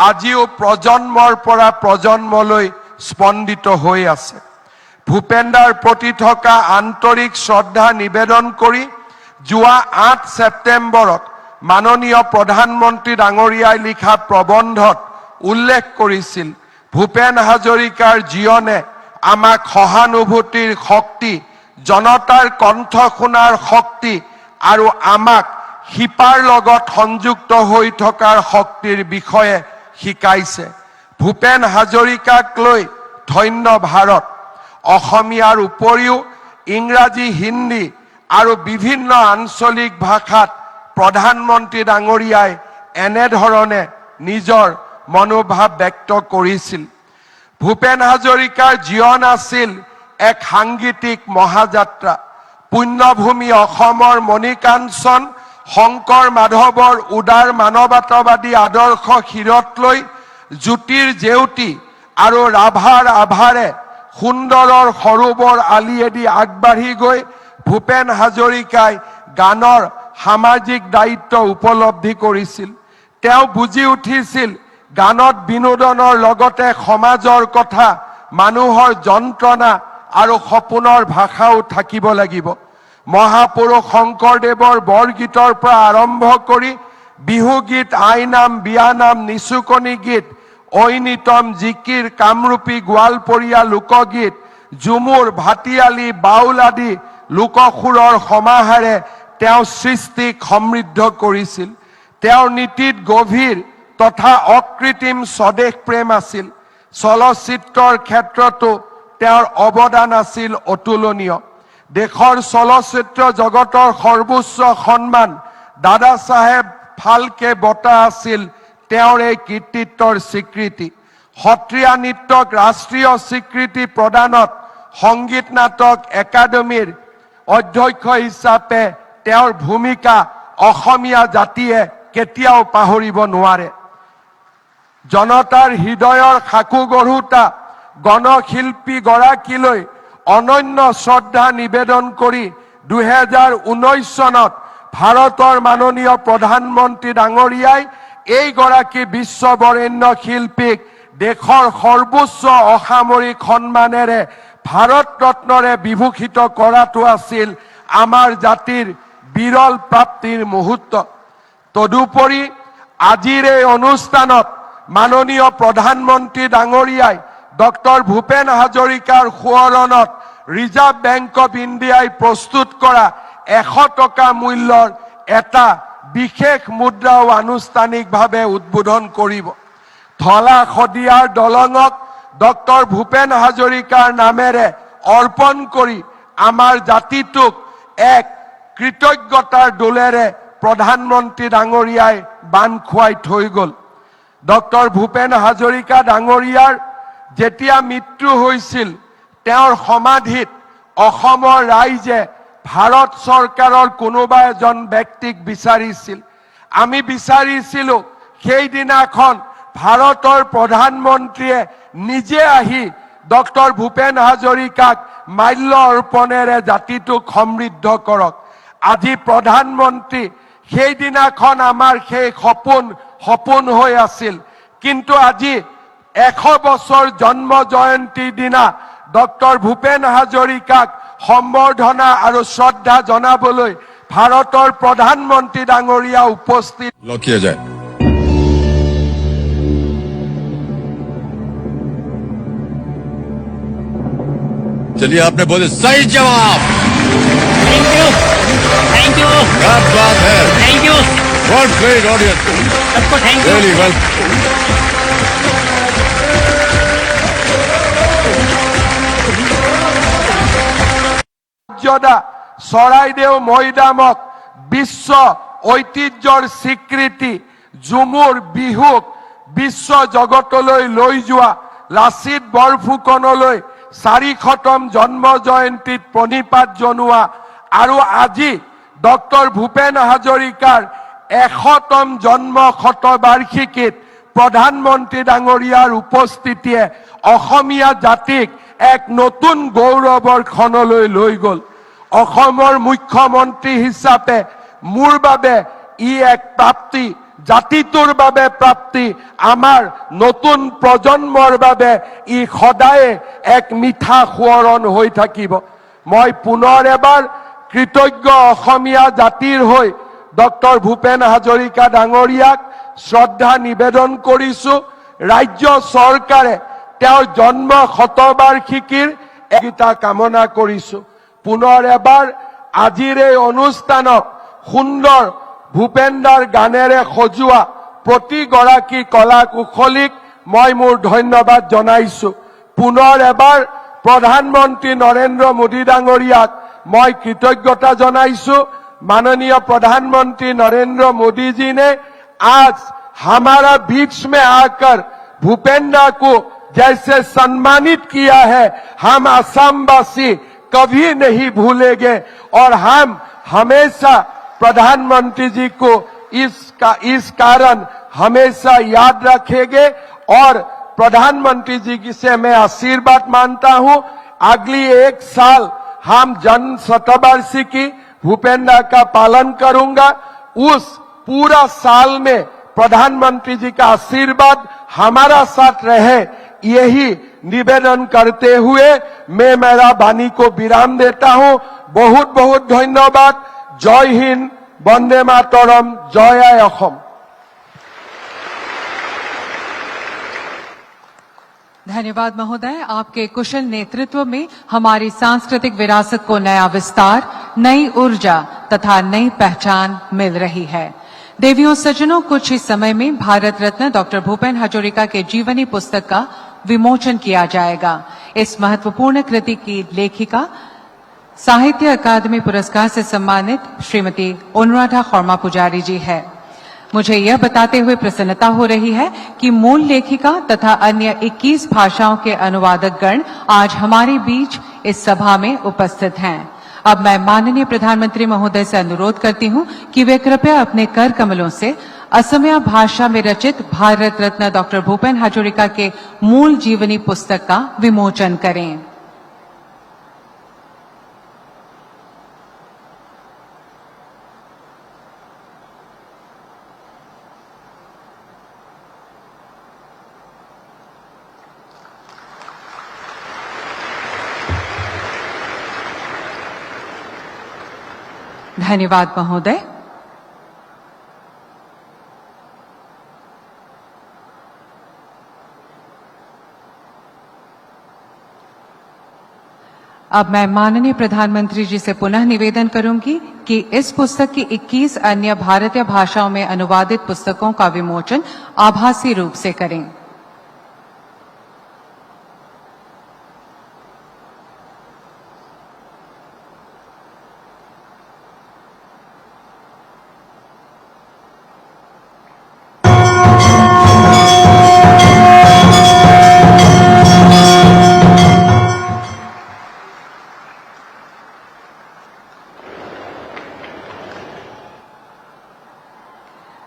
আজিও প্ৰজন্মৰ পৰা প্ৰজন্মলৈ স্পন্দিত হৈ আছে ভূপেন্দাৰ প্ৰতি থকা আন্তৰিক শ্ৰদ্ধা নিবেদন কৰি যোৱা 8 ছেপ্টেম্বৰত মাননীয় প্ৰধানমন্ত্ৰী ডাঙৰীয়াই লিখা প্ৰবন্ধত উল্লেখ কৰিছিল ভূপেন হাজৰিকাৰ জীৱনে আমাক সহানুভূতিৰ শক্তি জনতাৰ কণ্ঠ শুনাৰ শক্তি আৰু আমাক শিপাৰ লগত সংযুক্ত হৈ থকাৰ শক্তিৰ বিষয়ে শিকাইছে ভূপেন হাজৰিকাক লৈ ধন্য ভাৰত অসমীয়াৰ উপৰিও ইংৰাজী হিন্দী আৰু বিভিন্ন আঞ্চলিক ভাষাত প্ৰধানমন্ত্ৰী ডাঙৰীয়াই এনেধৰণে নিজৰ মনোভাৱ ব্যক্ত কৰিছিল ভূপেন হাজৰিকাৰ জীৱন আছিল এক সাংগীতিক মহাযাত্ৰা পুণ্যভূমি অসমৰ মণিকাঞ্চন শংকৰ মাধৱৰ উদাৰ মানৱতাবাদী আদৰ্শ শিৰত লৈ জ্যোতিৰ জেউতি আৰু ৰাভাৰ আভাৰে সুন্দৰৰ সৰোবৰ আলিয়েদি আগবাঢ়ি গৈ ভূপেন হাজৰিকাই গানৰ সামাজিক দায়িত্ব উপলব্ধি কৰিছিল তেওঁ বুজি উঠিছিল গানত বিনোদনৰ লগতে সমাজৰ কথা মানুহৰ যন্ত্ৰণা আৰু সপোনৰ ভাষাও থাকিব লাগিব মহাপুৰুষ শংকৰদেৱৰ বৰগীতৰ পৰা আৰম্ভ কৰি বিহু গীত আইনাম বিয়ানাম নিচুকনি গীত ঐনিতম জিকিৰ কামৰূপী গোৱালপৰীয়া লোকগীত ঝুমুৰ ভাটিয়ালি বাউল আদি লোকসুৰৰ সমাহাৰে তেওঁ সৃষ্টিক সমৃদ্ধ কৰিছিল তেওঁৰ নীতিত গভীৰ তথা অকৃত্ৰিম স্বদেশ প্ৰেম আছিল চলচ্চিত্ৰৰ ক্ষেত্ৰতো তেওঁৰ অৱদান আছিল অতুলনীয় দেশৰ চলচ্চিত্ৰ জগতৰ সৰ্বোচ্চ সন্মান দাদা চাহেব ফাল্কে বঁটা আছিল তেওঁৰ এই কৃতিত্বৰ স্বীকৃতি সত্ৰীয়া নৃত্যক ৰাষ্ট্ৰীয় স্বীকৃতি প্ৰদানত সংগীত নাটক একাডেমীৰ অধ্যক্ষ হিচাপে তেওঁৰ ভূমিকা অসমীয়া জাতিয়ে কেতিয়াও পাহৰিব নোৱাৰে জনতাৰ হৃদয়ৰ সাকু গঢ়োতা গণশিল্পী গৰাকীলৈ অনন্য শ্ৰদ্ধা নিবেদন কৰি 2019 চনত ভাৰতৰ মাননীয় প্ৰধানমন্ত্ৰী ডাঙৰীয়াই এইগৰাকী বিশ্ববৰেণ্য শিল্পীক দেশৰ সৰ্বোচ্চ অসামৰিক সন্মানেৰে ভাৰত ৰত্নৰে বিভূষিত কৰাটো আছিল আমাৰ জাতিৰ বিৰল প্ৰাপ্তিৰ মুহূৰ্ত তদুপৰি আজিৰ এই অনুষ্ঠানত মাননীয় প্ৰধানমন্ত্ৰী ডাঙৰীয়াই ডক্টৰ ভূপেন হাজৰিকাৰ সোঁৱৰণত ৰিজাৰ্ভ বেংক অফ ইণ্ডিয়াই প্ৰস্তুত কৰা 100 টকা মূল্যৰ এটা বিশেষ মুদ্ৰাও আনুষ্ঠানিকভাৱে উদ্বোধন কৰিব ধলা শদিয়াৰ দলঙক ডক্টৰ ভূপেন হাজৰিকাৰ নামেৰে অৰ্পণ কৰি আমাৰ জাতিটোক এক কৃতজ্ঞতাৰ দোলেৰে প্ৰধানমন্ত্ৰী ডাঙৰীয়াই বান খুৱাই থৈ গ'ল ডক্টৰ ভূপেন হাজৰিকা ডাঙৰীয়াৰ যেতিয়া মৃত্যু হৈছিল তেওঁৰ সমাধিত অসমৰ ৰাইজে ভাৰত চৰকাৰৰ কোনোবা এজন ব্যক্তিক বিচাৰিছিল আমি বিচাৰিছিলো সেইদিনাখন ভাৰতৰ প্ৰধানমন্ত্ৰীয়ে নিজে আহি ডক্টৰ ভূপেন হাজৰিকাক মাল্য অৰ্পণেৰে জাতিটোক সমৃদ্ধ কৰক আজি প্ৰধানমন্ত্ৰী সেইদিনাখন আমাৰ সেই সপোন হৈ আছিল কিন্তু আজি 100 বছৰ জন্ম জয়ন্তীৰ দিনা ডক্টৰ ভূপেন হাজৰিকাক সম্বৰ্ধনা আৰু শ্ৰদ্ধা জনাবলৈ ভাৰতৰ প্ৰধানমন্ত্ৰী ডাঙৰীয়া উপস্থিত किया जाए चलिए आपने बोले सही जवाब थैंक यू क्या बात है thank you what great audience सबको थैंक यू रियली वेल মৰ্যাদা চৰাইদেউ মৈদামক বিশ্ব ঐতিহ্যৰ স্বীকৃতি ঝুমুৰ বিহুক বিশ্ব জগতলৈ লৈ যোৱা লাচিত বৰফুকনলৈ 400তম জন্ম জয়ন্তীত প্ৰণিপাত জনোৱা আৰু আজি ডক্টৰ ভূপেন হাজৰিকাৰ 100তম জন্ম শতবাৰ্ষিকীত প্ৰধানমন্ত্ৰী ডাঙৰীয়াৰ উপস্থিতিয়ে অসমীয়া জাতিক এক নতুন গৌৰৱৰ ক্ষণলৈ লৈ গ'ল। অসমৰ মুখ্যমন্ত্ৰী হিচাপে মোৰ বাবে ই এক প্ৰাপ্তি, জাতিটোৰ বাবে প্ৰাপ্তি, আমাৰ নতুন প্ৰজন্মৰ বাবে ই সদায় এক মিঠা সোঁৱৰণ হৈ থাকিব। মই পুনৰ এবাৰ কৃতজ্ঞ অসমীয়া জাতিৰ হৈ ডক্টৰ ভূপেন হাজৰিকা ডাঙৰীয়াক শ্ৰদ্ধা নিবেদন কৰিছো। ৰাজ্য চৰকাৰে তেওঁৰ জন্ম শতবাৰ্ষিকীৰ একটা কামনা কৰিছো। পুনৰ এবাৰ আজিৰ এই অনুষ্ঠানক সুন্দৰ ভূপেন্দাৰ গানেৰে সজোৱা প্ৰতিগৰাকী কলা কুশলীক মই মোৰ ধন্যবাদ জনাইছো। পুনৰ এবাৰ প্ৰধানমন্ত্ৰী নৰেন্দ্ৰ মোদী ডাঙৰীয়াক मैं कृतज्ञता जनाइसु। माननीय प्रधानमंत्री नरेंद्र मोदी जी ने आज हमारा बीच में आकर भूपेंद्र को जैसे सम्मानित किया है, हम असमवासी कभी नहीं भूलेंगे और हम हमेशा प्रधानमंत्री जी को इस कारण हमेशा याद रखेंगे और प्रधानमंत्री जी से मैं आशीर्वाद मानता हूं। अगली 1 साल हम जन्म शतवार्षिकी भूपेंद्र का पालन करूंगा। उस पूरा साल में प्रधानमंत्री जी का आशीर्वाद हमारा साथ रहे, यही निवेदन करते हुए मैं मेरा वाणी को विराम देता हूं। बहुत बहुत धन्यवाद। जय हिंद, वंदे मातरम, जय असम। धन्यवाद महोदय। आपके कुशल नेतृत्व में हमारी सांस्कृतिक विरासत को नया विस्तार, नई ऊर्जा तथा नई पहचान मिल रही है। देवियों सज्जनों, कुछ ही समय में भारत रत्न डॉक्टर भूपेन हाजरिका के जीवनी पुस्तक का विमोचन किया जाएगा। इस महत्वपूर्ण कृति की लेखिका साहित्य अकादमी पुरस्कार से सम्मानित श्रीमती अनुराधा खर्मा पुजारी जी है। मुझे यह बताते हुए प्रसन्नता हो रही है कि मूल लेखिका तथा अन्य 21 भाषाओं के अनुवादक गण आज हमारे बीच इस सभा में उपस्थित हैं। अब मैं माननीय प्रधानमंत्री महोदय से अनुरोध करती हूं कि वे कृपया अपने कर कमलों से असमिया भाषा में रचित भारत रत्न डॉक्टर भूपेन हाजरिका के मूल जीवनी पुस्तक का विमोचन करें। धन्यवाद महोदय। अब मैं माननीय प्रधानमंत्री जी से पुनः निवेदन करूंगी कि इस पुस्तक की 21 अन्य भारतीय भाषाओं में अनुवादित पुस्तकों का विमोचन आभासी रूप से करें।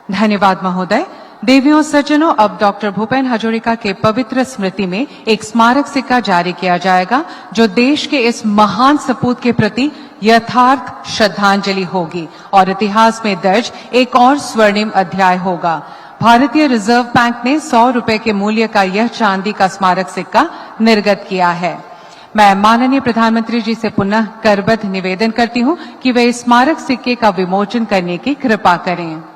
धन्यवाद महोदय। देवियों सज्जनों, अब डॉक्टर भूपेन हाजरिका के पवित्र स्मृति में एक स्मारक सिक्का जारी किया जाएगा जो देश के इस महान सपूत के प्रति यथार्थ श्रद्धांजलि होगी और इतिहास में दर्ज एक और स्वर्णिम अध्याय होगा। भारतीय रिजर्व बैंक ने 100 रुपए के मूल्य का यह चांदी का स्मारक सिक्का निर्गत किया है। मैं माननीय प्रधानमंत्री जी से पुनः करबद्ध निवेदन करती हूं कि वे इस स्मारक सिक्के का विमोचन करने की कृपा करें।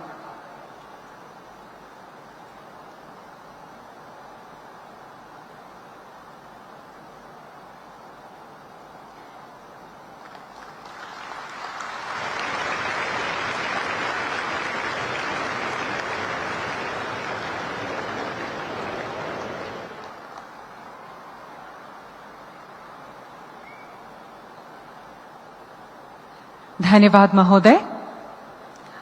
धन्यवाद महोदय।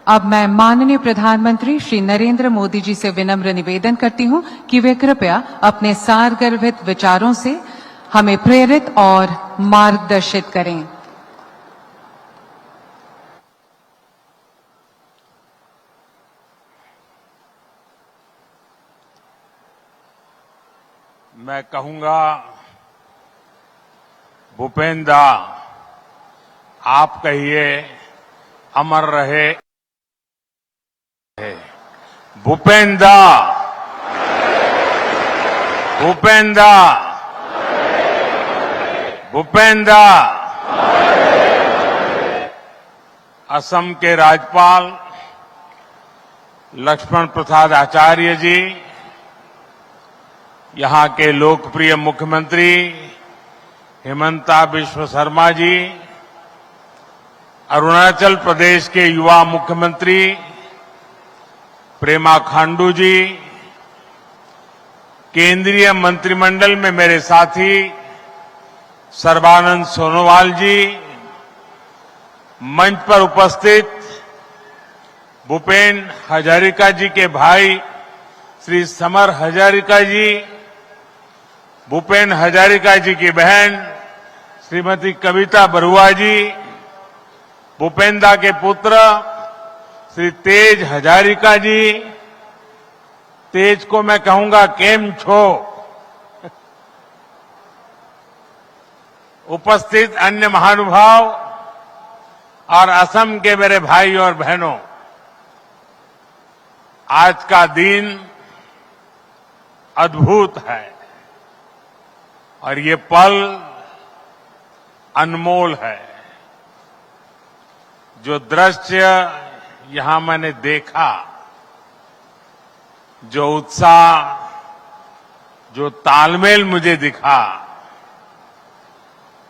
अब मैं माननीय प्रधानमंत्री श्री नरेंद्र मोदी जी से विनम्र निवेदन करती हूं कि वे कृपया अपने सारगर्भित विचारों से हमें प्रेरित और मार्गदर्शित करें। मैं कहूंगा, भूपेंद्र आप कहिए अमर रहे। भूपेंद्र भूपेंद्र भूपेंद्र असम के राज्यपाल लक्ष्मण प्रसाद आचार्य जी, यहां के लोकप्रिय मुख्यमंत्री हिमंता बिश्व शर्मा जी, अरुणाचल प्रदेश के युवा मुख्यमंत्री प्रेमा खांडू जी, केंद्रीय मंत्रिमंडल में मेरे साथी सर्बानंद सोनोवाल जी, मंच पर उपस्थित भूपेन हजारिका जी के भाई श्री समर हजारिका जी, भूपेन हजारिका जी की बहन श्रीमती कविता बरुआ जी, भूपेंद्र के पुत्र श्री तेज हजारिका जी, तेज को मैं कहूंगा केम छो, उपस्थित अन्य महानुभाव और असम के मेरे भाई और बहनों, आज का दिन अद्भुत है और ये पल अनमोल है। जो दृश्य यहां मैंने देखा, जो उत्साह, जो तालमेल मुझे दिखा,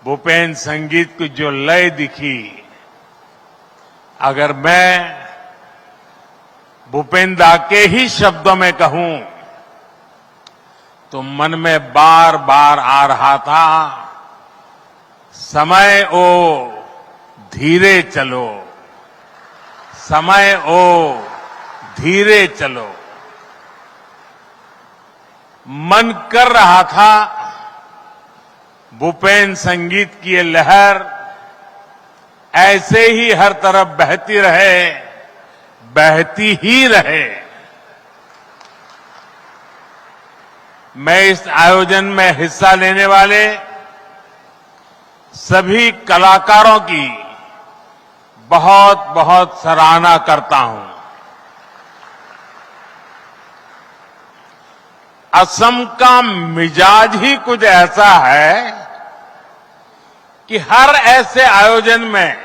भूपेन संगीत की जो लय दिखी, अगर मैं भूपेंद्र के ही शब्दों में कहूं तो मन में बार बार आ रहा था, समय ओ धीरे चलो, समय ओ धीरे चलो। मन कर रहा था भूपेन संगीत की ये लहर ऐसे ही हर तरफ बहती रहे, बहती ही रहे। मैं इस आयोजन में हिस्सा लेने वाले सभी कलाकारों की बहुत बहुत सराहना करता हूं। असम का मिजाज ही कुछ ऐसा है कि हर ऐसे आयोजन में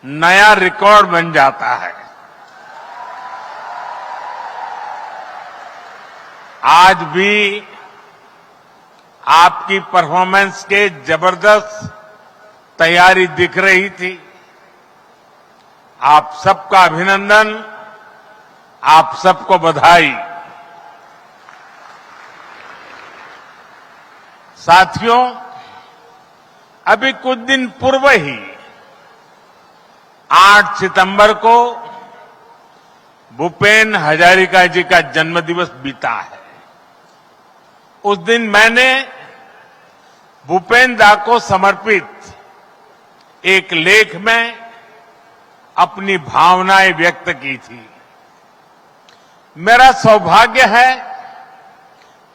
नया रिकॉर्ड बन जाता है। आज भी आपकी परफॉर्मेंस के जबरदस्त तैयारी दिख रही थी। आप सबका अभिनंदन, आप सबको बधाई। साथियों, अभी कुछ दिन पूर्व ही 8 सितंबर को भूपेन हजारिका जी का जन्मदिवस बीता है। उस दिन मैंने भूपेन दा को समर्पित एक लेख में अपनी भावनाएं व्यक्त की थी। मेरा सौभाग्य है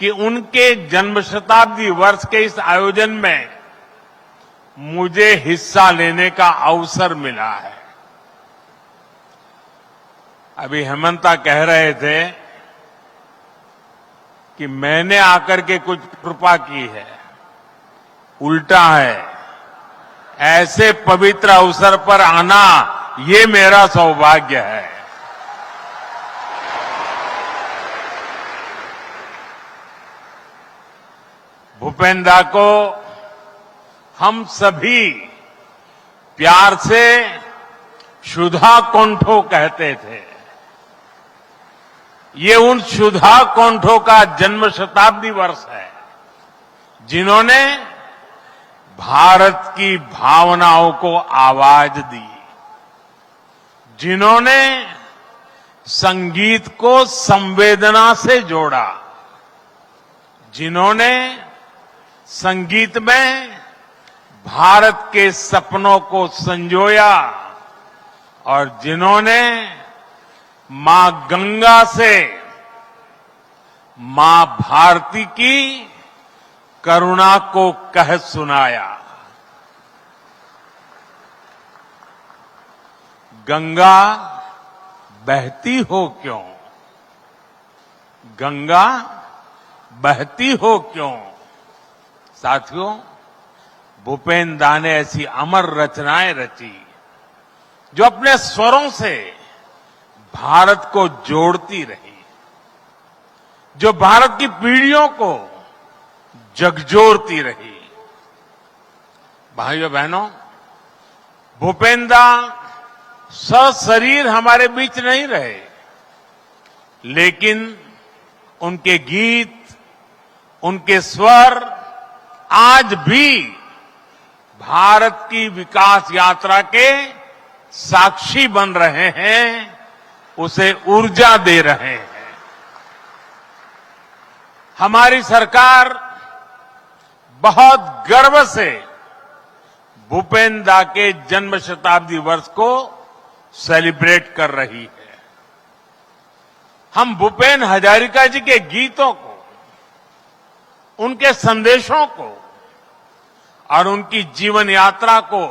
कि उनके जन्म शताब्दी वर्ष के इस आयोजन में मुझे हिस्सा लेने का अवसर मिला है। अभी हेमंता कह रहे थे कि मैंने आकर के कुछ कृपा की है, उल्टा है। ऐसे पवित्र अवसर पर आना ये मेरा सौभाग्य है। भूपेंद्र को हम सभी प्यार से सुधा कोंठो कहते थे। ये उन सुधा कोंठो का जन्म शताब्दी वर्ष है जिन्होंने भारत की भावनाओं को आवाज दी, जिन्होंने संगीत को संवेदना से जोड़ा, जिन्होंने संगीत में भारत के सपनों को संजोया और जिन्होंने मां गंगा से मां भारती की करुणा को कह सुनाया। गंगा बहती हो क्यों, गंगा बहती हो क्यों। साथियों, भूपेन दा ने ऐसी अमर रचनाएं रची जो अपने स्वरों से भारत को जोड़ती रही, जो भारत की पीढ़ियों को झकझोरती रही। भाइयों बहनों, भूपेन दा सशरीर हमारे बीच नहीं रहे, लेकिन उनके गीत, उनके स्वर आज भी भारत की विकास यात्रा के साक्षी बन रहे हैं, उसे ऊर्जा दे रहे हैं। हमारी सरकार बहुत गर्व से भूपेन दा के जन्म शताब्दी वर्ष को सेलिब्रेट कर रही है। हम भूपेन हजारिका जी के गीतों को, उनके संदेशों को और उनकी जीवन यात्रा को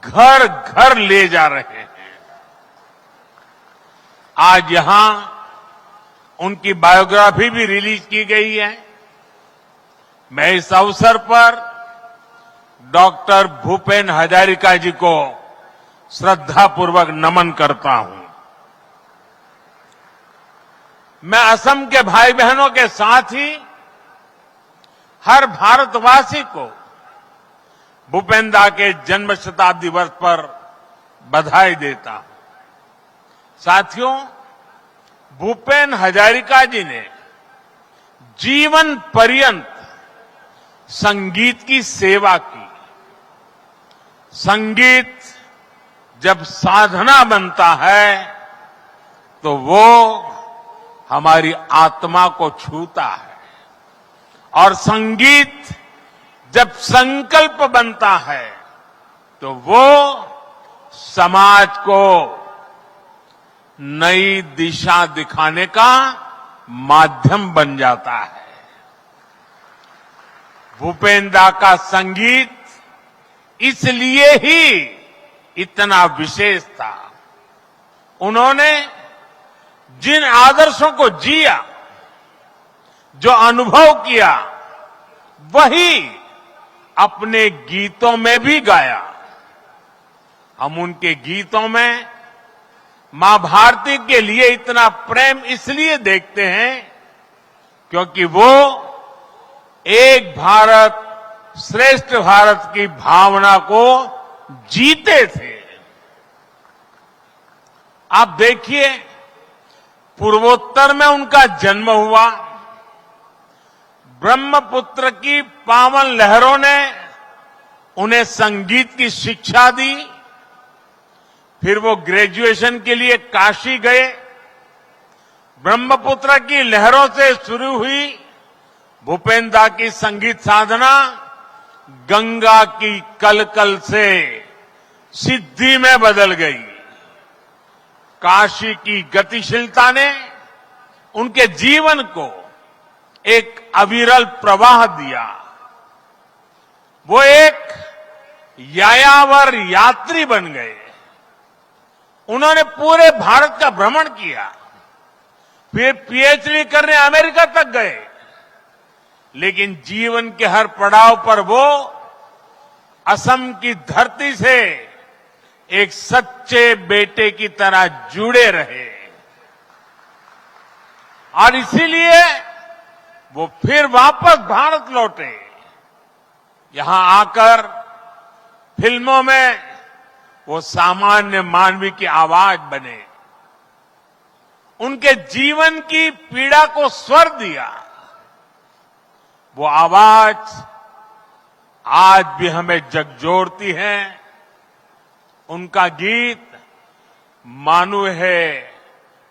घर घर ले जा रहे हैं। आज यहां उनकी बायोग्राफी भी रिलीज की गई है। मैं इस अवसर पर डॉक्टर भूपेन हजारिका जी को श्रद्धापूर्वक नमन करता हूं। मैं असम के भाई बहनों के साथ ही हर भारतवासी को भूपेन दा के जन्म शताब्दी वर्ष पर बधाई देता हूं। साथियों, भूपेन हजारिका जी ने जीवन पर्यंत संगीत की सेवा की। संगीत जब साधना बनता है तो वो हमारी आत्मा को छूता है, और संगीत जब संकल्प बनता है तो वो समाज को नई दिशा दिखाने का माध्यम बन जाता है। भूपेन दा का संगीत इसलिए ही इतना विशेष था। उन्होंने जिन आदर्शों को जिया, जो अनुभव किया, वही अपने गीतों में भी गाया। हम उनके गीतों में मां भारती के लिए इतना प्रेम इसलिए देखते हैं क्योंकि वो एक भारत श्रेष्ठ भारत की भावना को जीते थे। आप देखिए, पूर्वोत्तर में उनका जन्म हुआ। ब्रह्मपुत्र की पावन लहरों ने उन्हें संगीत की शिक्षा दी। फिर वो ग्रेजुएशन के लिए काशी गए। ब्रह्मपुत्र की लहरों से शुरू हुई भूपेन दा की संगीत साधना गंगा की कलकल से सिद्धि में बदल गई। काशी की गतिशीलता ने उनके जीवन को एक अविरल प्रवाह दिया। वो एक यायावर यात्री बन गए। उन्होंने पूरे भारत का भ्रमण किया, फिर पीएचडी करने अमेरिका तक गए। लेकिन जीवन के हर पड़ाव पर वो असम की धरती से एक सच्चे बेटे की तरह जुड़े रहे, और इसीलिए वो फिर वापस भारत लौटे। यहां आकर फिल्मों में वो सामान्य मानवी की आवाज बने। उनके जीवन की पीड़ा को स्वर दिया। वो आवाज आज भी हमें झकझोरती हैं। उनका गीत मानु है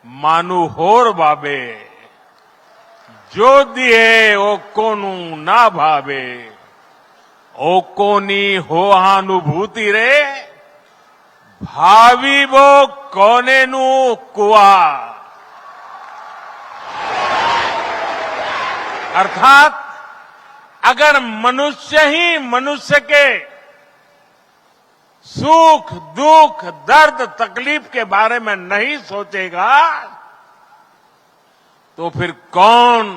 मानु होर बाबे, जो दिए ओ कोनु ना भावे, ओ कोनी हो अनुभूति रे, भावी वो कोने नु कुआ। अर्थात अगर मनुष्य ही मनुष्य के सुख दुख दर्द तकलीफ के बारे में नहीं सोचेगा तो फिर कौन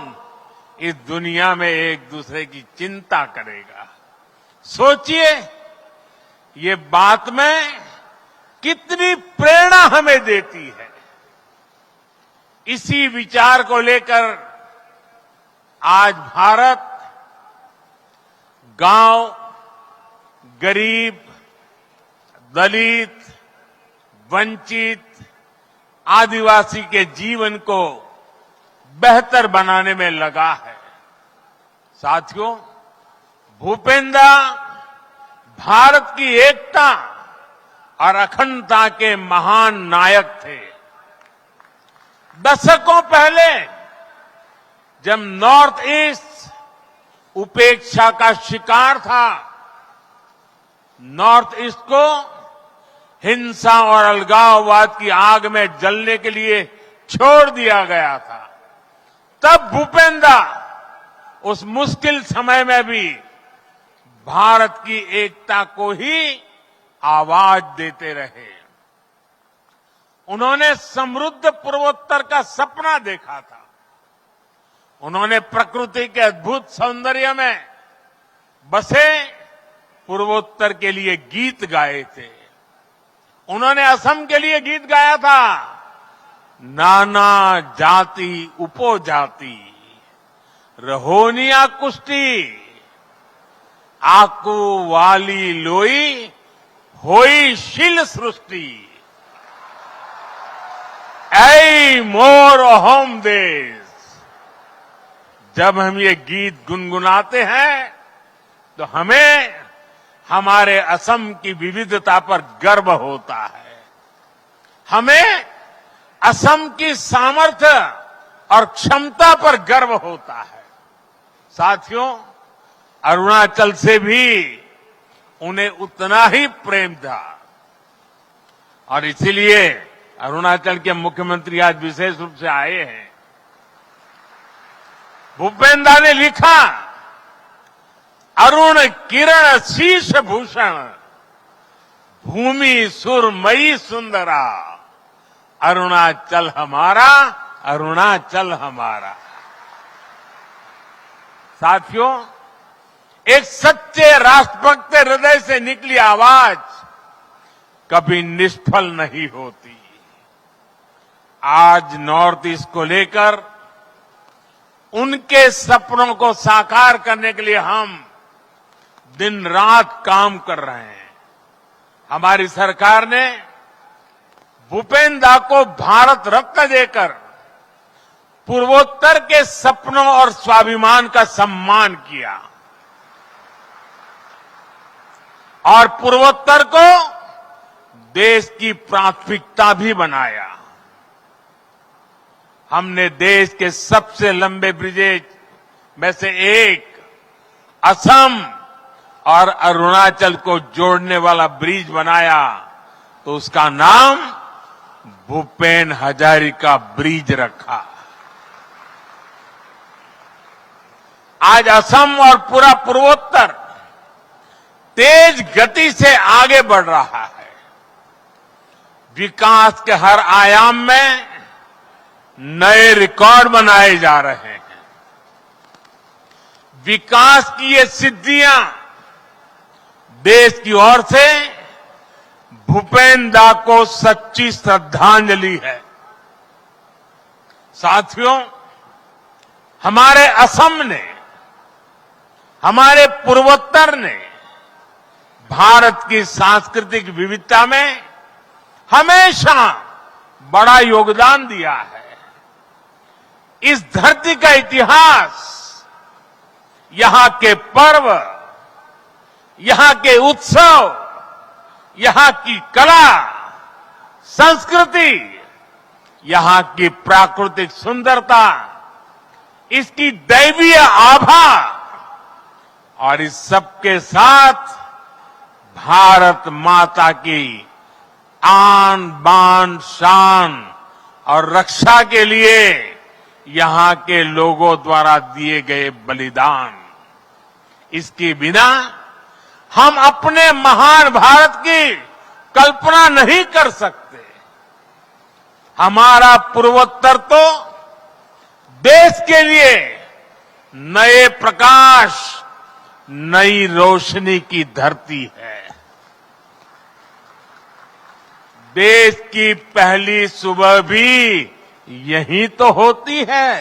इस दुनिया में एक दूसरे की चिंता करेगा। सोचिए ये बात में कितनी प्रेरणा हमें देती है। इसी विचार को लेकर आज भारत गांव, गरीब, दलित, वंचित, आदिवासी के जीवन को बेहतर बनाने में लगा है। साथियों, भूपेंद्र भारत की एकता और अखंडता के महान नायक थे। दशकों पहले जब नॉर्थ ईस्ट उपेक्षा का शिकार था, नॉर्थ ईस्ट को हिंसा और अलगाववाद की आग में जलने के लिए छोड़ दिया गया था, तब भूपेंद्र उस मुश्किल समय में भी भारत की एकता को ही आवाज देते रहे। उन्होंने समृद्ध पूर्वोत्तर का सपना देखा था। उन्होंने प्रकृति के अद्भुत सौंदर्य में बसे पूर्वोत्तर के लिए गीत गाए थे। उन्होंने असम के लिए गीत गाया था, नाना जाति उपजाति रहोनिया कुष्टी, आकू वाली लोई होई शिल सृष्टि, ऐ मोर होम देश। जब हम ये गीत गुनगुनाते हैं तो हमें हमारे असम की विविधता पर गर्व होता है। हमें असम की सामर्थ्य और क्षमता पर गर्व होता है। साथियों, अरुणाचल से भी उन्हें उतना ही प्रेम था और इसीलिए अरुणाचल के मुख्यमंत्री आज विशेष रूप से आए हैं। भूपेंद्र ने लिखा, अरुण किरण शीश भूषण, भूमि सुरमयी सुंदरा, अरुणाचल हमारा, अरुणाचल हमारा। साथियों, एक सच्चे राष्ट्रभक्त हृदय से निकली आवाज कभी निष्फल नहीं होती। आज नॉर्थ ईस्ट को लेकर उनके सपनों को साकार करने के लिए हम दिन रात काम कर रहे हैं। हमारी सरकार ने भूपेंद्र को भारत रत्न देकर पूर्वोत्तर के सपनों और स्वाभिमान का सम्मान किया और पूर्वोत्तर को देश की प्राथमिकता भी बनाया। हमने देश के सबसे लंबे ब्रिजेज में से एक असम और अरुणाचल को जोड़ने वाला ब्रिज बनाया तो उसका नाम भूपेन हजारिका ब्रिज रखा। आज असम और पूरा पूर्वोत्तर तेज गति से आगे बढ़ रहा है। विकास के हर आयाम में नए रिकॉर्ड बनाए जा रहे हैं। विकास की ये सिद्धियां देश की ओर से भूपेंद्र को सच्ची श्रद्धांजलि है। साथियों, हमारे असम ने, हमारे पूर्वोत्तर ने भारत की सांस्कृतिक विविधता में हमेशा बड़ा योगदान दिया है। इस धरती का इतिहास, यहां के पर्व, यहाँ के उत्सव, यहाँ की कला, संस्कृति, यहाँ की प्राकृतिक सुंदरता, इसकी दैवीय आभा और इस सबके साथ भारत माता की आन बान शान और रक्षा के लिए यहाँ के लोगों द्वारा दिए गए बलिदान, इसके बिना हम अपने महान भारत की कल्पना नहीं कर सकते। हमारा पूर्वोत्तर तो देश के लिए नए प्रकाश, नई रोशनी की धरती है। देश की पहली सुबह भी यही तो होती है।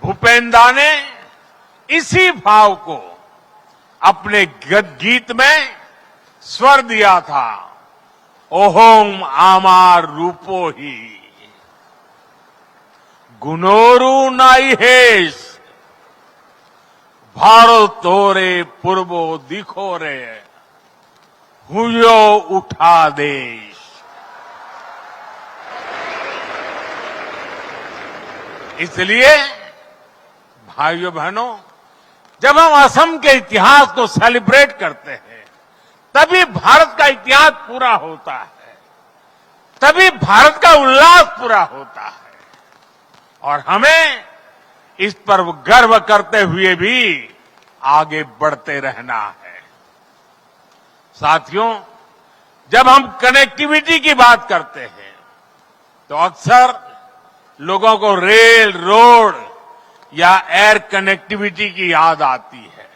भूपेंद्र ने इसी भाव को अपने गीत में स्वर दिया था, ओहोम आमार रूपो ही गुनोरु नाई हेश भारत तोरे पूर्वो दिखो रे हुयो उठा देश। इसलिए भाइयों बहनों, जब हम असम के इतिहास को सेलिब्रेट करते हैं, तभी भारत का इतिहास पूरा होता है, तभी भारत का उल्लास पूरा होता है। और हमें इस पर गर्व करते हुए भी आगे बढ़ते रहना है। साथियों, जब हम कनेक्टिविटी की बात करते हैं तो अक्सर लोगों को रेल, रोड या एयर कनेक्टिविटी की याद आती है,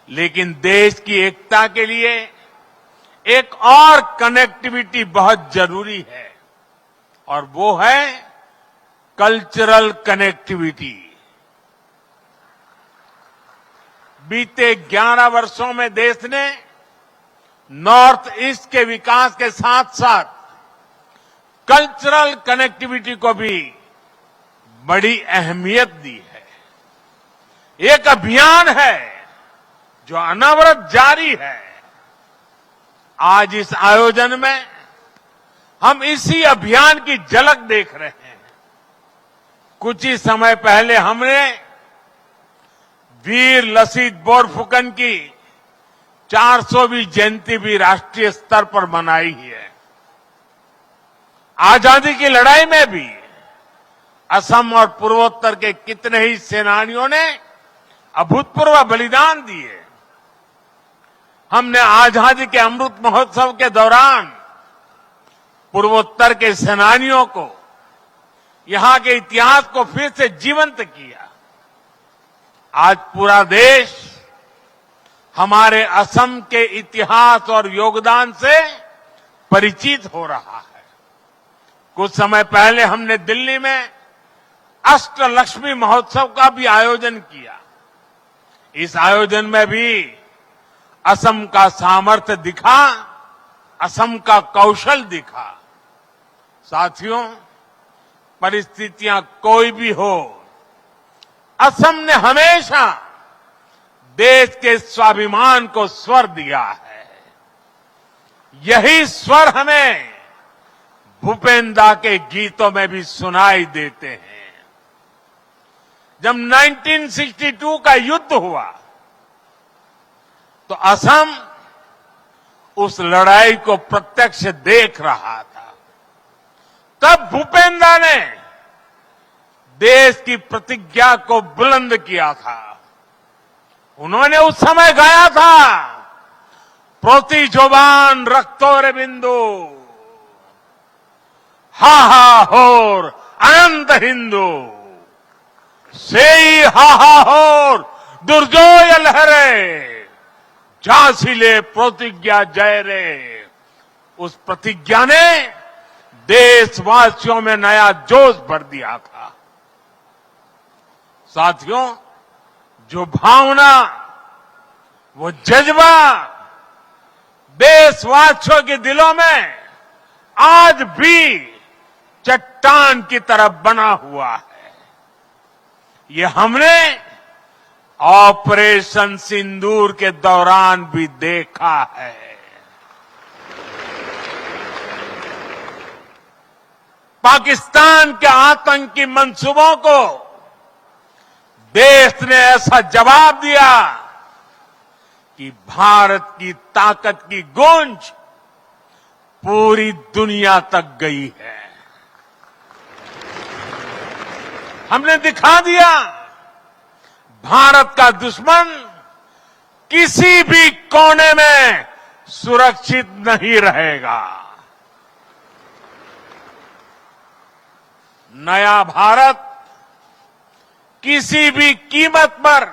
लेकिन देश की एकता के लिए एक और कनेक्टिविटी बहुत जरूरी है, और वो है कल्चरल कनेक्टिविटी। बीते 11 वर्षों में देश ने नॉर्थ ईस्ट के विकास के साथ साथ कल्चरल कनेक्टिविटी को भी बड़ी अहमियत दी है। एक अभियान है जो अनवरत जारी है। आज इस आयोजन में हम इसी अभियान की झलक देख रहे हैं। कुछ ही समय पहले हमने वीर लसित बोरफुकन की 400वीं जयंती भी राष्ट्रीय स्तर पर मनाई है। आजादी की लड़ाई में भी असम और पूर्वोत्तर के कितने ही सेनानियों ने अभूतपूर्व बलिदान दिए। हमने आजादी के अमृत महोत्सव के दौरान पूर्वोत्तर के सेनानियों को, यहां के इतिहास को फिर से जीवंत किया। आज पूरा देश हमारे असम के इतिहास और योगदान से परिचित हो रहा है। कुछ समय पहले हमने दिल्ली में अष्टलक्ष्मी महोत्सव का भी आयोजन किया। इस आयोजन में भी असम का सामर्थ्य दिखा, असम का कौशल दिखा। साथियों, परिस्थितियां कोई भी हो, असम ने हमेशा देश के स्वाभिमान को स्वर दिया है। यही स्वर हमें भूपेंद्र के गीतों में भी सुनाई देते हैं। जब 1962 का युद्ध हुआ तो असम उस लड़ाई को प्रत्यक्ष देख रहा था। तब भूपेंद्र ने देश की प्रतिज्ञा को बुलंद किया था। उन्होंने उस समय गाया था, प्रति जोबान रक्तो रे बिंदु, हा हा होर अनंत हिंदू, सेई हा हा होर दुर्जोय लहरे, झांसीले प्रतिज्ञा जय रे। उस प्रतिज्ञा ने देशवासियों में नया जोश भर दिया था। साथियों, जो भावना, वो जज्बा देशवासियों के दिलों में आज भी चट्टान की तरह बना हुआ है। ये हमने ऑपरेशन सिंदूर के दौरान भी देखा है। पाकिस्तान के आतंकी मंसूबों को देश ने ऐसा जवाब दिया कि भारत की ताकत की गूंज पूरी दुनिया तक गई है। हमने दिखा दिया भारत का दुश्मन किसी भी कोने में सुरक्षित नहीं रहेगा। नया भारत किसी भी कीमत पर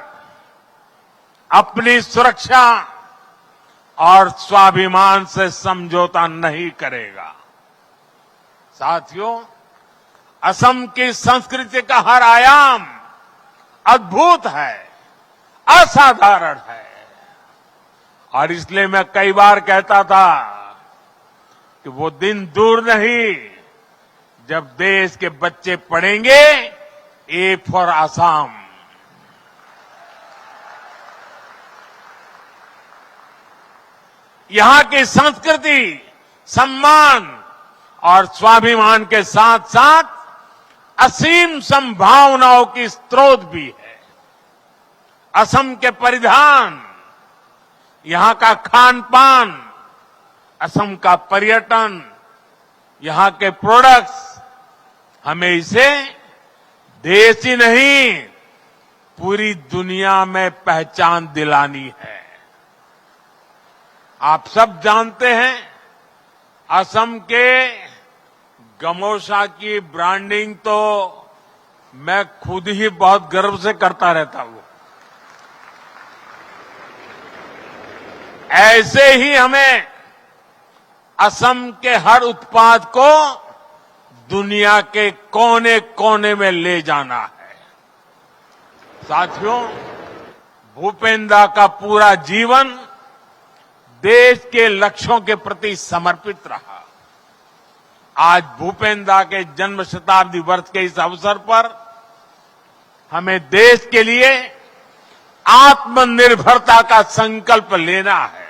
अपनी सुरक्षा और स्वाभिमान से समझौता नहीं करेगा। साथियों, असम की संस्कृति का हर आयाम अद्भुत है, असाधारण है। और इसलिए मैं कई बार कहता था कि वो दिन दूर नहीं जब देश के बच्चे पढ़ेंगे ए फॉर असम। यहां की संस्कृति सम्मान और स्वाभिमान के साथ साथ असीम संभावनाओं की स्रोत भी है। असम के परिधान, यहां का खान पान, असम का पर्यटन, यहां के प्रोडक्ट्स, हमें इसे देश ही नहीं पूरी दुनिया में पहचान दिलानी है। आप सब जानते हैं असम के गमोसा की ब्रांडिंग तो मैं खुद ही बहुत गर्व से करता रहता हूं। ऐसे ही हमें असम के हर उत्पाद को दुनिया के कोने कोने में ले जाना है। साथियों, भूपेंद्र का पूरा जीवन देश के लक्ष्यों के प्रति समर्पित रहा। आज भूपेंद्र के जन्म शताब्दी वर्ष के इस अवसर पर हमें देश के लिए आत्मनिर्भरता का संकल्प लेना है।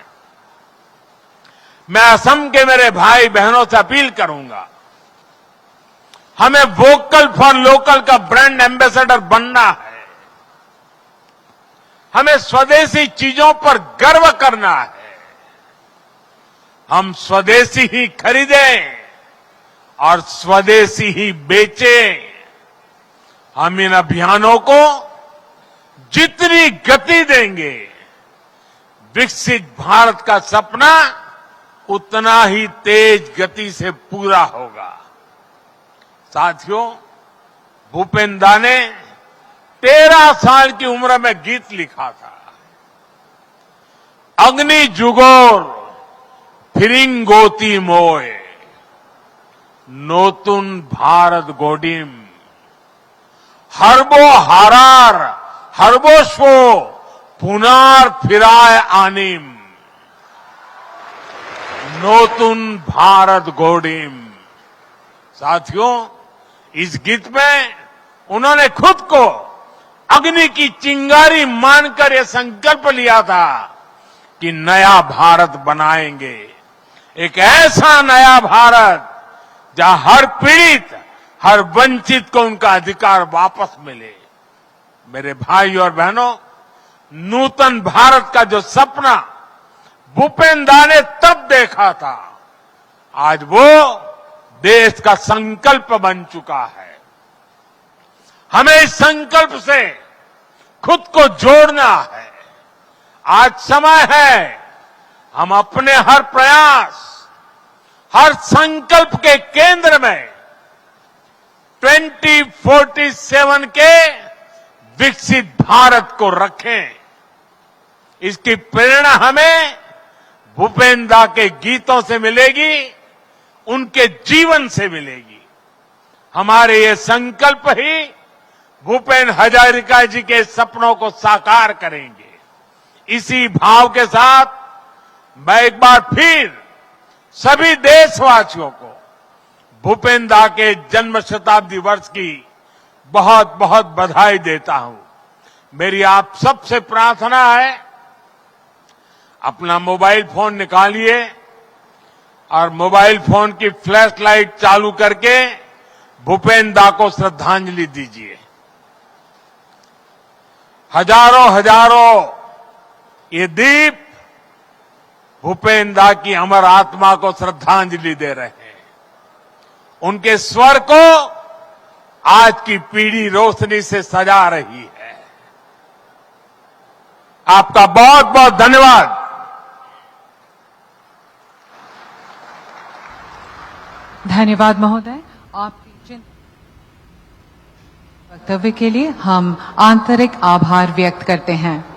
मैं असम के मेरे भाई बहनों से अपील करूंगा, हमें वोकल फॉर लोकल का ब्रांड एम्बेसडर बनना है। हमें स्वदेशी चीजों पर गर्व करना है। हम स्वदेशी ही खरीदें और स्वदेशी ही बेचें। हम इन अभियानों को जितनी गति देंगे, विकसित भारत का सपना उतना ही तेज गति से पूरा होगा। साथियों, भूपेंद्र ने 13 साल की उम्र में गीत लिखा था। अग्नि जुगोर फिरिंगोती मोए नोतुन भारत गोडिम हरबो हारार हरबोशो पुनार फिराय आनिम नोतुन भारत गोडिम। साथियों, इस गीत में उन्होंने खुद को अग्नि की चिंगारी मानकर यह संकल्प लिया था कि नया भारत बनाएंगे। एक ऐसा नया भारत जहां हर पीड़ित, हर वंचित को उनका अधिकार वापस मिले। मेरे भाई और बहनों, नूतन भारत का जो सपना भूपेंद्र ने तब देखा था, आज वो देश का संकल्प बन चुका है। हमें इस संकल्प से खुद को जोड़ना है। आज समय है हम अपने हर प्रयास, हर संकल्प के केंद्र में 2047 के विकसित भारत को रखें। इसकी प्रेरणा हमें भूपेंद्र के गीतों से मिलेगी, उनके जीवन से मिलेगी। हमारे ये संकल्प ही भूपेन हजारिका जी के सपनों को साकार करेंगे। इसी भाव के साथ मैं एक बार फिर सभी देशवासियों को भूपेंद्र के जन्म शताब्दी वर्ष की बहुत बहुत बधाई देता हूं। मेरी आप सबसे प्रार्थना है, अपना मोबाइल फोन निकालिए और मोबाइल फोन की फ्लैश लाइट चालू करके भूपेन दा को श्रद्धांजलि दीजिए। हजारों हजारों ये दीप भूपेन दा की अमर आत्मा को श्रद्धांजलि दे रहे हैं। उनके स्वर को आज की पीढ़ी रोशनी से सजा रही है। आपका बहुत बहुत धन्यवाद। धन्यवाद महोदय। आपके वक्तव्य के लिए हम आंतरिक आभार व्यक्त करते हैं।